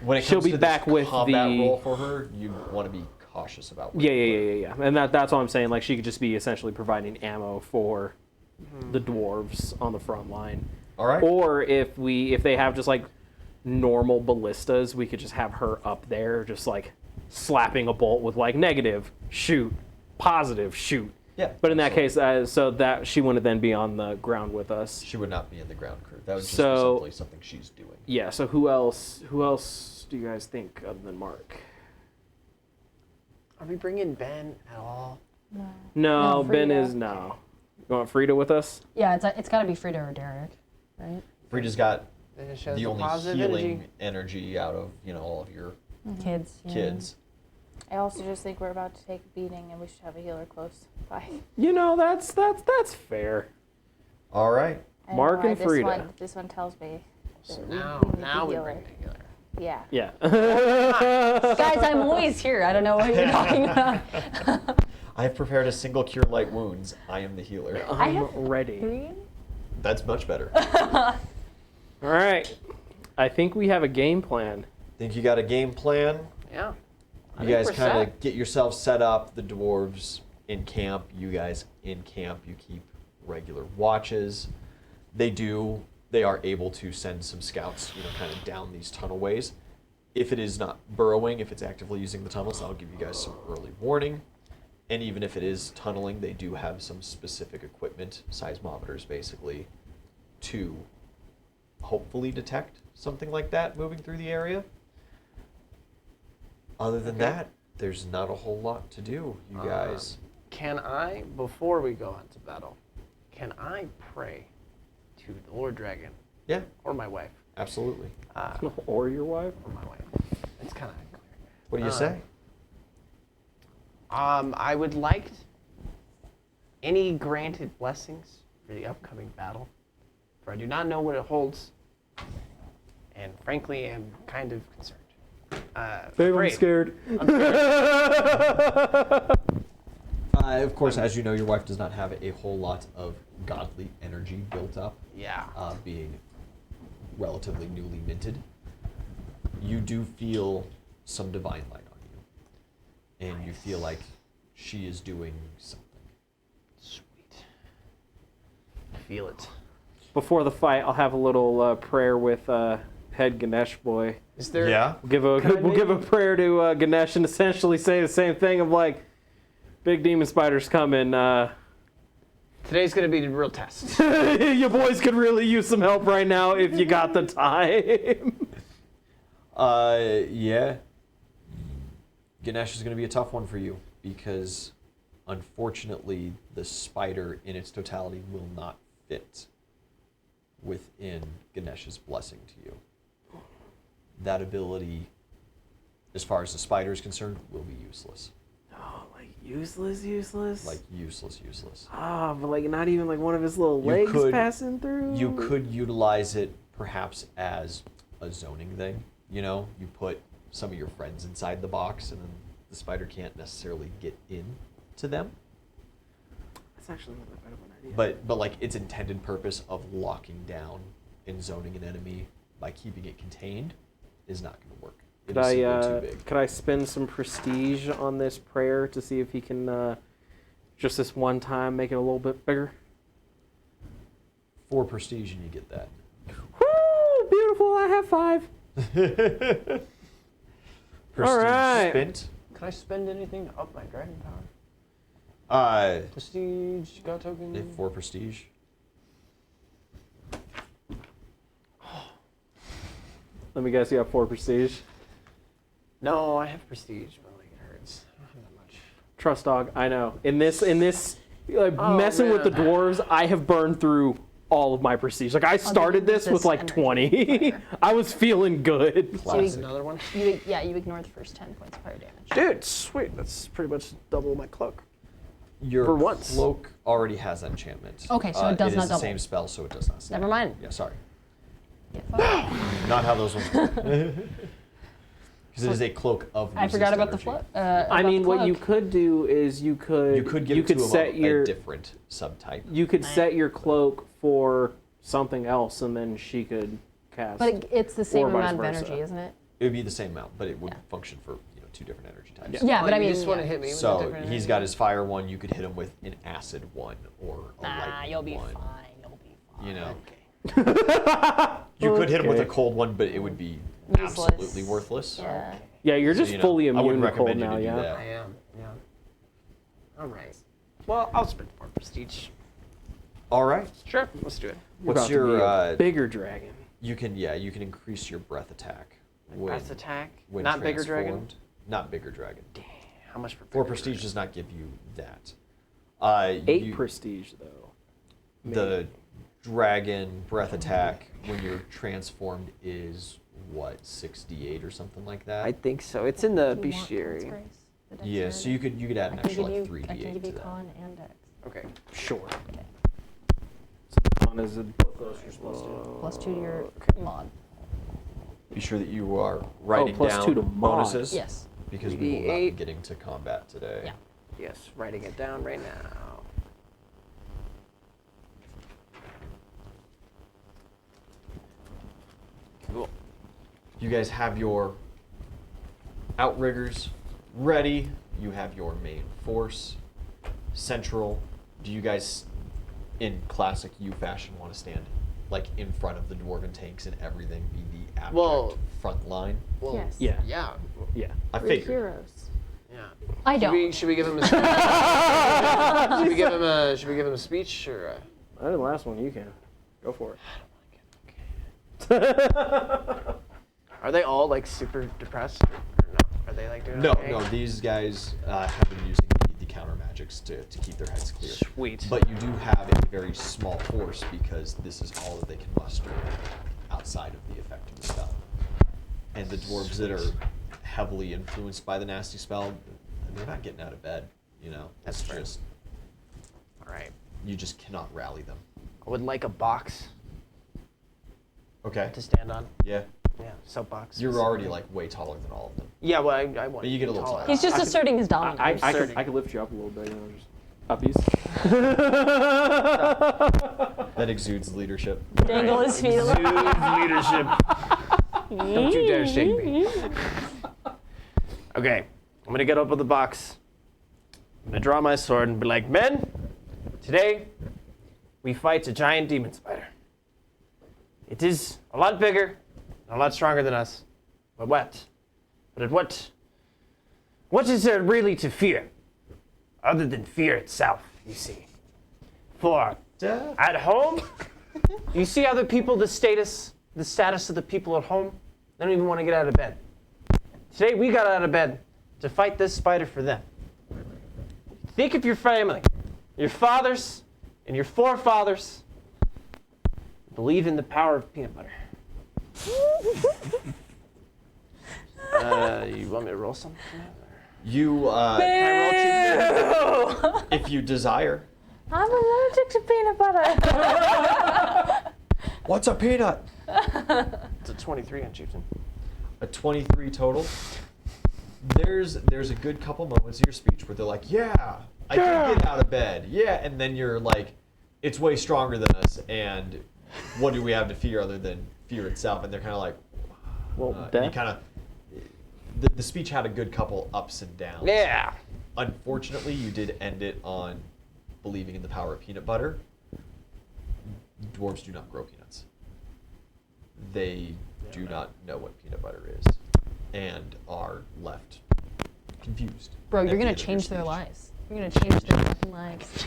[SPEAKER 5] when it
[SPEAKER 1] she'll
[SPEAKER 5] comes
[SPEAKER 1] be
[SPEAKER 5] to
[SPEAKER 1] back
[SPEAKER 5] this
[SPEAKER 1] with
[SPEAKER 5] combat
[SPEAKER 1] the-
[SPEAKER 5] roll for her, you want to be cautious about. what
[SPEAKER 1] Yeah.
[SPEAKER 5] you put.
[SPEAKER 1] And that's all I'm saying. Like she could just be essentially providing ammo for the dwarves on the front line.
[SPEAKER 5] All right.
[SPEAKER 1] Or if they have just like normal ballistas, we could just have her up there, just like slapping a bolt with like negative, shoot, positive, shoot.
[SPEAKER 5] Yeah.
[SPEAKER 1] But in that case, so that she wouldn't then be on the ground with us.
[SPEAKER 5] She would not be in the ground crew. That would just
[SPEAKER 1] So-
[SPEAKER 5] be simply something she's doing.
[SPEAKER 1] Yeah. So who else do you guys think other than Mark?
[SPEAKER 4] Are we bringing Ben at all?
[SPEAKER 1] No,
[SPEAKER 2] No,
[SPEAKER 1] Ben
[SPEAKER 2] Frida.
[SPEAKER 1] is no. You want Frida with us?
[SPEAKER 2] Yeah, it's got to be Frida or Derek, right?
[SPEAKER 5] Frida's got
[SPEAKER 4] Then it shows
[SPEAKER 5] the only
[SPEAKER 4] positive
[SPEAKER 5] healing energy out of all of your
[SPEAKER 2] Kids. yeah.
[SPEAKER 5] kids.
[SPEAKER 6] I also just think we're about to take a beating and we should have a healer close by.
[SPEAKER 1] That's fair.
[SPEAKER 5] All right.
[SPEAKER 6] I don't
[SPEAKER 1] Mark
[SPEAKER 6] know why
[SPEAKER 1] and Frida.
[SPEAKER 6] This one tells me
[SPEAKER 4] So
[SPEAKER 6] that
[SPEAKER 4] now
[SPEAKER 6] we need a
[SPEAKER 4] we
[SPEAKER 6] healer.
[SPEAKER 4] bring the healer.
[SPEAKER 6] Yeah.
[SPEAKER 1] Yeah.
[SPEAKER 2] Guys, I'm always here. I don't know what you're talking about.
[SPEAKER 5] I've prepared a single cure light wounds. I am the healer.
[SPEAKER 2] I
[SPEAKER 1] I'm
[SPEAKER 2] have
[SPEAKER 1] ready.
[SPEAKER 2] 3.
[SPEAKER 5] That's much better.
[SPEAKER 1] All right. I think we have a game plan.
[SPEAKER 5] Think you got a game plan?
[SPEAKER 4] Yeah. I
[SPEAKER 5] You
[SPEAKER 4] think
[SPEAKER 5] guys
[SPEAKER 4] we're
[SPEAKER 5] kind
[SPEAKER 4] set.
[SPEAKER 5] of get yourselves set up. The dwarves in camp. You guys in camp. You keep regular watches. They are able to send some scouts, kind of down these tunnelways. If it is not burrowing, if it's actively using the tunnels, that'll give you guys some early warning. And even if it is tunneling, they do have some specific equipment, seismometers basically, to hopefully detect something like that moving through the area. Other than that, there's not a whole lot to do, you guys.
[SPEAKER 4] Can I, before we go on to battle, can I pray to the Lord Dragon
[SPEAKER 5] Yeah,
[SPEAKER 4] or my wife?
[SPEAKER 5] absolutely.
[SPEAKER 1] Or your wife?
[SPEAKER 4] Or my wife. It's kind of unclear.
[SPEAKER 5] What do you say?
[SPEAKER 4] I would like any granted blessings for the upcoming battle, for I do not know what it holds, and frankly am kind of concerned.
[SPEAKER 1] Babe, I'm
[SPEAKER 4] afraid.
[SPEAKER 1] scared.
[SPEAKER 5] Of course, as you know, your wife does not have a whole lot of godly energy built up,
[SPEAKER 4] Yeah.
[SPEAKER 5] being relatively newly minted. You do feel some divine light on you, and you feel like she is doing something.
[SPEAKER 4] Sweet. I feel it.
[SPEAKER 1] Before the fight, I'll have a little prayer with head Ganesh boy.
[SPEAKER 4] Is there?
[SPEAKER 1] We'll give a prayer to Ganesh and essentially say the same thing of like, big demon spiders coming.
[SPEAKER 4] Today's gonna be the real test.
[SPEAKER 1] You boys could really use some help right now if you got the time.
[SPEAKER 5] Yeah. Ganesh is going to be a tough one for you because, unfortunately, the spider in its totality will not fit within Ganesh's blessing to you. That ability, as far as the spider is concerned, will be useless.
[SPEAKER 1] Oh, like useless?
[SPEAKER 5] Like useless.
[SPEAKER 1] Ah, but like not even like one of his little
[SPEAKER 5] You
[SPEAKER 1] legs
[SPEAKER 5] could-
[SPEAKER 1] passing through?
[SPEAKER 5] You could utilize it perhaps as a zoning thing. You put some of your friends inside the box, and then the spider can't necessarily get in to them.
[SPEAKER 1] That's actually not that bad of an idea.
[SPEAKER 5] But like its intended purpose of locking down and zoning an enemy by keeping it contained is not going to work. It
[SPEAKER 1] Could
[SPEAKER 5] is simply too big.
[SPEAKER 1] could I spend some prestige on this prayer to see if he can, just this one time, make it a little bit bigger?
[SPEAKER 5] 4 prestige and you get that.
[SPEAKER 1] Woo! Beautiful, I have 5.
[SPEAKER 5] Prestige
[SPEAKER 1] right.
[SPEAKER 5] spent.
[SPEAKER 4] Can I spend anything to up my dragon power? Prestige, god token.
[SPEAKER 5] 4 prestige.
[SPEAKER 1] Let me guess, you have 4 prestige.
[SPEAKER 4] No, I have prestige, but like it hurts. I don't have that much.
[SPEAKER 1] Trust dog, I know. In this, messing with the
[SPEAKER 4] man.
[SPEAKER 1] dwarves, I have burned through all of my prestige. Like I started
[SPEAKER 2] give you
[SPEAKER 1] this with
[SPEAKER 2] this
[SPEAKER 1] like
[SPEAKER 2] energy
[SPEAKER 1] 20.
[SPEAKER 2] fire.
[SPEAKER 1] I was feeling good.
[SPEAKER 4] There's another one.
[SPEAKER 2] You ignore the first 10 points of fire damage.
[SPEAKER 4] Dude, sweet. That's pretty much double my cloak.
[SPEAKER 5] Your
[SPEAKER 4] For once.
[SPEAKER 5] cloak already has enchantment.
[SPEAKER 2] Okay, so it does not
[SPEAKER 5] It is the
[SPEAKER 2] double.
[SPEAKER 5] same spell, so it does not stack.
[SPEAKER 2] Never mind.
[SPEAKER 5] Yeah, sorry.
[SPEAKER 2] Get fucked.
[SPEAKER 5] Not how those ones work. Because it is a cloak of
[SPEAKER 2] I forgot
[SPEAKER 5] resist
[SPEAKER 2] about the
[SPEAKER 5] energy.
[SPEAKER 2] float.
[SPEAKER 1] I mean, what you could do is you could
[SPEAKER 5] You could give it to
[SPEAKER 1] set your
[SPEAKER 5] a different subtype.
[SPEAKER 1] you could set your cloak for something else, and then she could cast.
[SPEAKER 2] But it's the same
[SPEAKER 1] Or vice
[SPEAKER 2] amount of
[SPEAKER 1] versa.
[SPEAKER 2] energy, isn't it?
[SPEAKER 5] It would be the same amount, but it would
[SPEAKER 2] Yeah.
[SPEAKER 5] function for 2 different energy types.
[SPEAKER 1] Yeah.
[SPEAKER 2] Yeah, but I
[SPEAKER 4] you
[SPEAKER 2] mean,
[SPEAKER 4] just want to
[SPEAKER 2] yeah.
[SPEAKER 4] hit me with a
[SPEAKER 5] So
[SPEAKER 4] different
[SPEAKER 5] he's
[SPEAKER 4] energy?
[SPEAKER 5] got his fire one. You could hit him with an acid one or a
[SPEAKER 2] Nah,
[SPEAKER 5] lightning
[SPEAKER 2] you'll be
[SPEAKER 5] one.
[SPEAKER 2] fine. You'll be fine.
[SPEAKER 5] You know,
[SPEAKER 4] Okay.
[SPEAKER 5] you could hit him with a
[SPEAKER 1] Okay.
[SPEAKER 5] cold one, but it would be
[SPEAKER 2] Useless.
[SPEAKER 5] absolutely worthless.
[SPEAKER 2] Yeah.
[SPEAKER 1] yeah, you're
[SPEAKER 5] So,
[SPEAKER 1] just
[SPEAKER 5] you know,
[SPEAKER 1] fully
[SPEAKER 5] I
[SPEAKER 1] immune
[SPEAKER 5] wouldn't
[SPEAKER 1] to cold
[SPEAKER 5] recommend you
[SPEAKER 1] now.
[SPEAKER 5] to do
[SPEAKER 1] Yeah.
[SPEAKER 5] that.
[SPEAKER 4] I am. Yeah. All right. Well, I'll spend 4 prestige.
[SPEAKER 5] All right.
[SPEAKER 4] Sure. Let's do it.
[SPEAKER 1] You're
[SPEAKER 5] What's
[SPEAKER 1] about to
[SPEAKER 5] your?
[SPEAKER 1] be a bigger dragon?
[SPEAKER 5] You can increase your breath attack.
[SPEAKER 4] Breath attack.
[SPEAKER 5] When
[SPEAKER 4] Not bigger dragon.
[SPEAKER 5] transformed. Not bigger dragon.
[SPEAKER 4] How much for
[SPEAKER 5] 4
[SPEAKER 4] bigger
[SPEAKER 5] prestige
[SPEAKER 4] dragon?
[SPEAKER 5] does not give you that.
[SPEAKER 1] 8 prestige though.
[SPEAKER 5] The dragon breath attack when you're transformed is what 68 or something like that.
[SPEAKER 4] I think so. It's in the
[SPEAKER 2] Do you want
[SPEAKER 4] bestiary.
[SPEAKER 2] God's grace? The
[SPEAKER 5] Yeah, so you
[SPEAKER 2] dexterity?
[SPEAKER 5] could add an extra like
[SPEAKER 2] I
[SPEAKER 5] 3d8
[SPEAKER 2] can give you
[SPEAKER 5] to that.
[SPEAKER 2] con and dex.
[SPEAKER 4] Okay.
[SPEAKER 1] Sure.
[SPEAKER 2] Okay.
[SPEAKER 1] Con is both those you're supposed to.
[SPEAKER 2] Plus 2 to your mod.
[SPEAKER 5] Be sure that you are writing
[SPEAKER 1] plus
[SPEAKER 5] down
[SPEAKER 1] 2 to mod.
[SPEAKER 5] bonuses.
[SPEAKER 2] Yes.
[SPEAKER 5] Because we will not be
[SPEAKER 4] 3d8.
[SPEAKER 5] getting to combat today.
[SPEAKER 2] Yeah.
[SPEAKER 4] Yes, writing it down right now. Cool.
[SPEAKER 5] You guys have your outriggers ready. You have your main force central. Do you guys, in classic you fashion, want to stand like in front of the dwarven tanks and everything, be the abject
[SPEAKER 4] Well-
[SPEAKER 5] front line?
[SPEAKER 4] Well,
[SPEAKER 6] Yes.
[SPEAKER 1] Yeah.
[SPEAKER 4] Yeah.
[SPEAKER 1] Yeah.
[SPEAKER 5] I
[SPEAKER 6] We're
[SPEAKER 5] figured.
[SPEAKER 6] heroes.
[SPEAKER 4] Yeah.
[SPEAKER 2] I don't.
[SPEAKER 4] Should we give him a should we give him a speech or?
[SPEAKER 1] I did the last one. You can. Go for it.
[SPEAKER 4] Are they all like super depressed? Or no? Are they like doing
[SPEAKER 5] No,
[SPEAKER 4] okay?
[SPEAKER 5] no, these guys have been using the counter magics to keep their heads clear.
[SPEAKER 4] Sweet.
[SPEAKER 5] But you do have a very small force because this is all that they can muster outside of the effect of the spell. And the dwarves that are heavily influenced by the nasty spell, they're not getting out of bed, you know?
[SPEAKER 4] That's
[SPEAKER 5] It's
[SPEAKER 4] fair.
[SPEAKER 5] just,
[SPEAKER 4] All right.
[SPEAKER 5] you just cannot rally them.
[SPEAKER 4] I would like a box
[SPEAKER 5] Okay.
[SPEAKER 4] to stand on.
[SPEAKER 5] Yeah.
[SPEAKER 4] Yeah, soapbox.
[SPEAKER 5] You're already like way taller than all of them.
[SPEAKER 4] Yeah, well, I want.
[SPEAKER 5] But you get a little
[SPEAKER 4] taller.
[SPEAKER 5] taller.
[SPEAKER 2] He's just asserting his dominance.
[SPEAKER 1] I could lift you up a little bit. You know, just uppies.
[SPEAKER 5] That exudes leadership.
[SPEAKER 2] Dangle his feet a little.
[SPEAKER 4] Dude's leadership. Don't you dare shake me. Okay, I'm gonna get up with the box. I'm gonna draw my sword and be like, men, today we fight a giant demon spider. It is a lot bigger, and a lot stronger than us. But what is there really to fear? Other than fear itself, you see. For at home, you see other people, the status of the people at home, they don't even want to get out of bed. Today we got out of bed to fight this spider for them. Think of your family, your fathers and your forefathers. Believe in the power of peanut butter. You want me to roll something?
[SPEAKER 5] You,
[SPEAKER 2] Boo!
[SPEAKER 5] if you desire.
[SPEAKER 6] I'm allergic to peanut butter.
[SPEAKER 5] What's a peanut?
[SPEAKER 4] It's a 23 on Chieftain.
[SPEAKER 5] A 23 total. There's a good couple moments of your speech where they're like, yeah, I can get out of bed. Yeah, and then you're like, it's way stronger than us, and what do we have to fear other than fear itself? And they're kind of like,
[SPEAKER 1] Well,
[SPEAKER 5] and
[SPEAKER 1] death.
[SPEAKER 5] you kind of, the speech had a good couple ups and downs.
[SPEAKER 4] Yeah.
[SPEAKER 5] Unfortunately, you did end it on believing in the power of peanut butter. Dwarves do not grow peanuts. They do not know what peanut butter is and are left confused.
[SPEAKER 2] Bro,
[SPEAKER 5] at
[SPEAKER 2] you're
[SPEAKER 5] the
[SPEAKER 2] gonna
[SPEAKER 5] end of your
[SPEAKER 2] change their
[SPEAKER 5] speech.
[SPEAKER 2] lives. You're gonna change their fucking lives.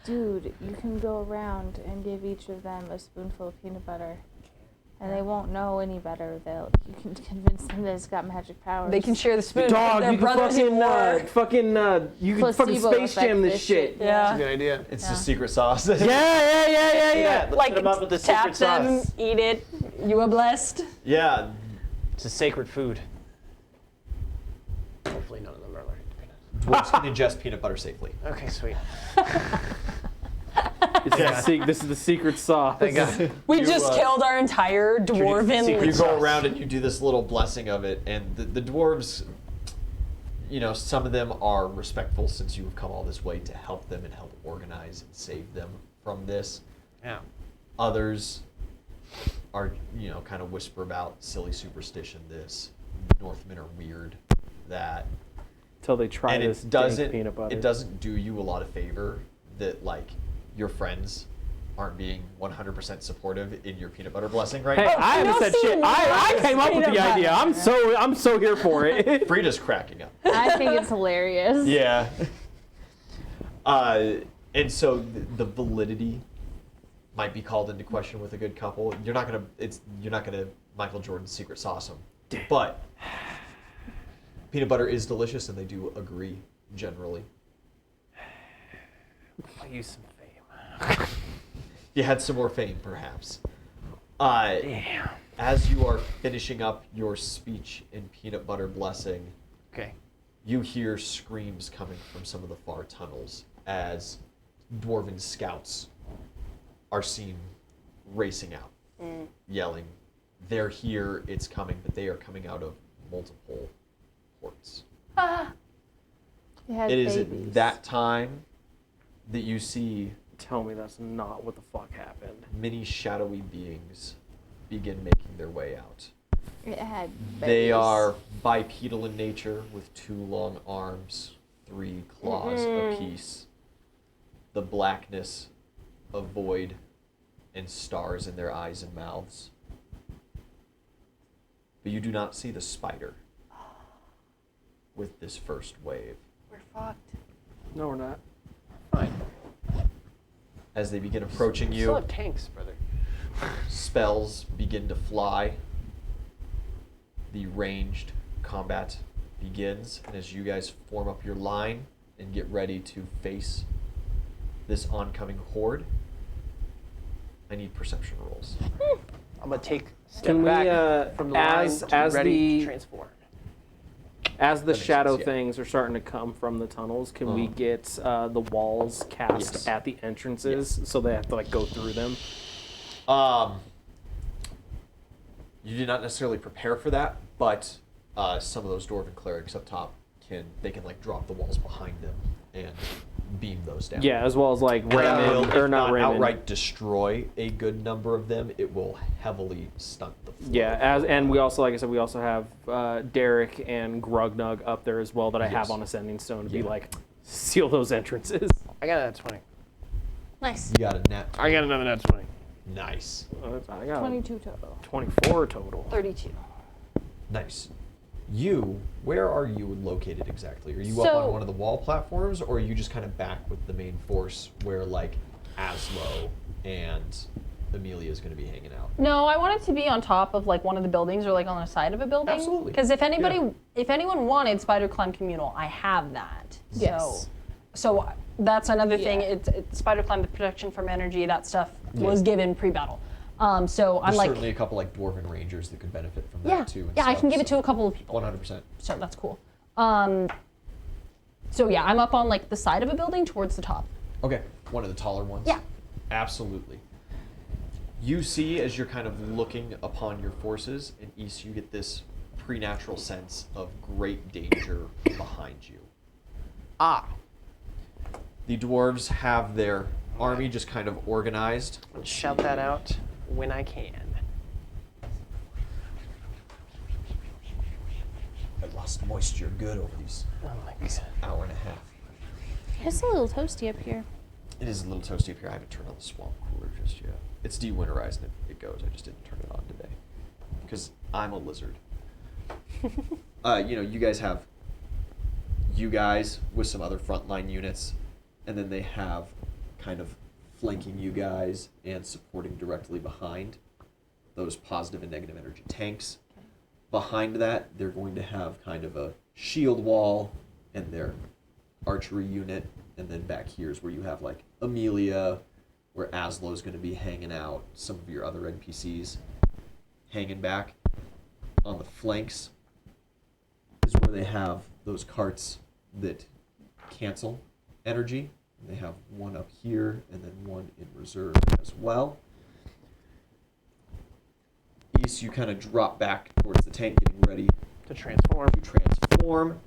[SPEAKER 6] Dude, you can go around and give each of them a spoonful of peanut butter. And they won't know any better. You can convince them that it's got magic powers.
[SPEAKER 2] They can share the spoon.
[SPEAKER 1] Dog,
[SPEAKER 2] They're
[SPEAKER 1] you can
[SPEAKER 2] brothers in
[SPEAKER 1] fucking,
[SPEAKER 2] war.
[SPEAKER 1] you can fucking
[SPEAKER 6] Placebo
[SPEAKER 1] space jam
[SPEAKER 6] effect
[SPEAKER 1] this
[SPEAKER 6] this
[SPEAKER 1] shit.
[SPEAKER 6] shit.
[SPEAKER 4] That's a
[SPEAKER 2] Yeah.
[SPEAKER 4] good idea.
[SPEAKER 5] It's
[SPEAKER 6] Yeah.
[SPEAKER 5] the secret sauce.
[SPEAKER 1] Yeah.
[SPEAKER 4] Let's
[SPEAKER 2] Like,
[SPEAKER 4] hit 'em up with the
[SPEAKER 2] tap
[SPEAKER 4] secret
[SPEAKER 2] them,
[SPEAKER 4] sauce.
[SPEAKER 2] eat it. You are blessed.
[SPEAKER 5] Yeah.
[SPEAKER 4] It's a sacred food. Hopefully none of them are allergic to peanuts.
[SPEAKER 5] Dwarves can ingest peanut butter safely.
[SPEAKER 4] Okay, sweet.
[SPEAKER 1] This is the secret sauce.
[SPEAKER 4] Thank God.
[SPEAKER 2] We
[SPEAKER 5] You,
[SPEAKER 2] just killed our entire dwarven
[SPEAKER 5] You
[SPEAKER 2] legion.
[SPEAKER 5] go around and you do this little blessing of it, and the dwarves, you know, some of them are respectful since you have come all this way to help them and help organize and save them from this.
[SPEAKER 4] Yeah.
[SPEAKER 5] Others are, you know, kind of whisper about silly superstition, this Northmen are weird, that,
[SPEAKER 1] Until they try
[SPEAKER 5] and
[SPEAKER 1] this
[SPEAKER 5] it
[SPEAKER 1] dank
[SPEAKER 5] doesn't
[SPEAKER 1] peanut butter.
[SPEAKER 5] it doesn't do you a lot of favor that like your friends aren't being 100% supportive in your peanut butter blessing right
[SPEAKER 1] Hey,
[SPEAKER 5] now.
[SPEAKER 1] I haven't said shit. I came up with the
[SPEAKER 2] peanut
[SPEAKER 1] idea. I'm so here for it.
[SPEAKER 5] Frida's cracking up.
[SPEAKER 6] I think it's hilarious.
[SPEAKER 5] Yeah. And so the validity might be called into question with a good couple. You're not gonna Michael Jordan's secret sauce them. But peanut butter is delicious, and they do agree generally.
[SPEAKER 4] I'll use some fame.
[SPEAKER 5] You had some more fame, perhaps.
[SPEAKER 4] Damn.
[SPEAKER 5] As you are finishing up your speech in peanut butter blessing,
[SPEAKER 4] Okay.
[SPEAKER 5] you hear screams coming from some of the far tunnels as dwarven scouts are seen racing out, yelling, "They're here, it's coming," but they are coming out of multiple reports.
[SPEAKER 6] It had
[SPEAKER 5] It is
[SPEAKER 6] babies.
[SPEAKER 5] at that time that you see
[SPEAKER 1] Tell me that's not what the fuck happened.
[SPEAKER 5] many shadowy beings begin making their way out.
[SPEAKER 6] It had babies.
[SPEAKER 5] They are bipedal in nature with 2 long arms, 3 claws apiece. The blackness of void and stars in their eyes and mouths. But you do not see the spider with this first wave.
[SPEAKER 3] We're fucked.
[SPEAKER 1] No, we're not.
[SPEAKER 3] Fine.
[SPEAKER 5] As they begin approaching
[SPEAKER 3] Still
[SPEAKER 5] you,
[SPEAKER 3] have tanks, brother.
[SPEAKER 5] spells begin to fly. The ranged combat begins, and as you guys form up your line and get ready to face this oncoming horde, I need perception rolls.
[SPEAKER 3] I'm gonna take a step
[SPEAKER 1] Can we,
[SPEAKER 3] back from the
[SPEAKER 1] as-
[SPEAKER 3] line to
[SPEAKER 1] as
[SPEAKER 3] be ready
[SPEAKER 1] the-
[SPEAKER 3] to transform.
[SPEAKER 1] As the
[SPEAKER 5] That makes
[SPEAKER 1] shadow
[SPEAKER 5] sense, yeah.
[SPEAKER 1] things are starting to come from the tunnels, can we
[SPEAKER 5] Uh-huh.
[SPEAKER 1] get the walls cast
[SPEAKER 5] Yes.
[SPEAKER 1] at the entrances so they have to like go through them?
[SPEAKER 5] You did not necessarily prepare for that, but some of those dwarven clerics up top can like drop the walls behind them and beam those down.
[SPEAKER 1] Yeah, as well as like
[SPEAKER 5] And that will,
[SPEAKER 1] Raymond, or
[SPEAKER 5] if
[SPEAKER 1] not Raymond.
[SPEAKER 5] outright destroy a good number of them. It will heavily stunt the flow.
[SPEAKER 1] Yeah, and we also, like I said, we also have Derek and Grugnug up there as well that I have
[SPEAKER 5] Yes.
[SPEAKER 1] on Ascending Stone to be
[SPEAKER 5] Yeah.
[SPEAKER 1] like, seal those entrances.
[SPEAKER 3] I got a 20.
[SPEAKER 2] Nice.
[SPEAKER 5] You got a net.
[SPEAKER 3] I got another nat 20.
[SPEAKER 5] Nice.
[SPEAKER 1] I got
[SPEAKER 6] 22 total.
[SPEAKER 1] 24 total.
[SPEAKER 2] 32.
[SPEAKER 5] Nice. Where are you located exactly? Are you up
[SPEAKER 2] So-
[SPEAKER 5] on one of the wall platforms, or are you just kind of back with the main force where like Aslo and Amelia is going to be hanging out?
[SPEAKER 2] No, I wanted to be on top of like one of the buildings or like on the side of a building.
[SPEAKER 5] Absolutely.
[SPEAKER 2] Because if
[SPEAKER 5] Yeah.
[SPEAKER 2] anyone wanted Spider Climb Communal, I have that.
[SPEAKER 6] Yes.
[SPEAKER 2] So that's another thing.
[SPEAKER 6] Yeah.
[SPEAKER 2] It's Spider Climb, the protection from energy, that stuff
[SPEAKER 5] Yeah.
[SPEAKER 2] was given pre-battle. So I'm
[SPEAKER 5] There's
[SPEAKER 2] like,
[SPEAKER 5] certainly a couple like dwarven rangers that could benefit from
[SPEAKER 2] yeah,
[SPEAKER 5] that too. and
[SPEAKER 2] yeah, I
[SPEAKER 5] stuff,
[SPEAKER 2] can give it
[SPEAKER 5] so
[SPEAKER 2] to a couple of people.
[SPEAKER 5] 100%.
[SPEAKER 2] So that's cool. So yeah, I'm up on like the side of a building towards the top.
[SPEAKER 5] Okay, one of the taller ones?
[SPEAKER 2] Yeah.
[SPEAKER 5] Absolutely. You see, as you're kind of looking upon your forces, in East, you get this preternatural sense of great danger behind you.
[SPEAKER 3] Ah.
[SPEAKER 5] The dwarves have their army just kind of organized.
[SPEAKER 3] Let's shout that out when I can.
[SPEAKER 5] I lost moisture good over these
[SPEAKER 3] Oh my god.
[SPEAKER 5] hour and a half.
[SPEAKER 6] It's a little toasty up here.
[SPEAKER 5] It is a little toasty up here. I haven't turned on the swamp cooler just yet. It's de-winterized and it goes. I just didn't turn it on today. Because I'm a lizard. You guys have you guys with some other frontline units, and then they have kind of flanking you guys and supporting directly behind those positive and negative energy tanks. Behind that, they're going to have kind of a shield wall and their archery unit, and then back here is where you have like Amelia, where Aslo's going to be hanging out, some of your other NPCs hanging back. On the flanks is where they have those carts that cancel energy. They have one up here and then one in reserve as well. East, you kind of drop back towards the tank, getting ready
[SPEAKER 3] To transform.
[SPEAKER 5] to transform.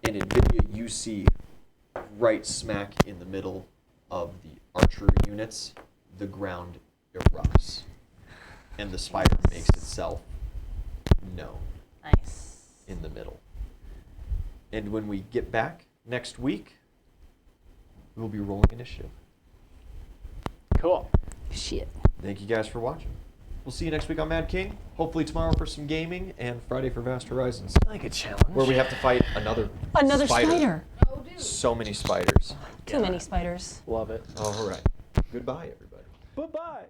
[SPEAKER 5] And NVIDIA, you see right smack in the middle of the archer units, the ground erupts. And the spider makes itself known
[SPEAKER 2] Nice.
[SPEAKER 5] in the middle. And when we get back next week, we'll be rolling initiative.
[SPEAKER 3] Cool.
[SPEAKER 6] Shit.
[SPEAKER 5] Thank you guys for watching. We'll see you next week on Mad King. Hopefully tomorrow for some gaming, and Friday for Vast Horizons,
[SPEAKER 3] I like a challenge.
[SPEAKER 5] where we have to fight another
[SPEAKER 2] Spider.
[SPEAKER 5] So many spiders.
[SPEAKER 2] Too many spiders.
[SPEAKER 1] Love it.
[SPEAKER 5] All right. Goodbye, everybody.
[SPEAKER 1] Bye-bye.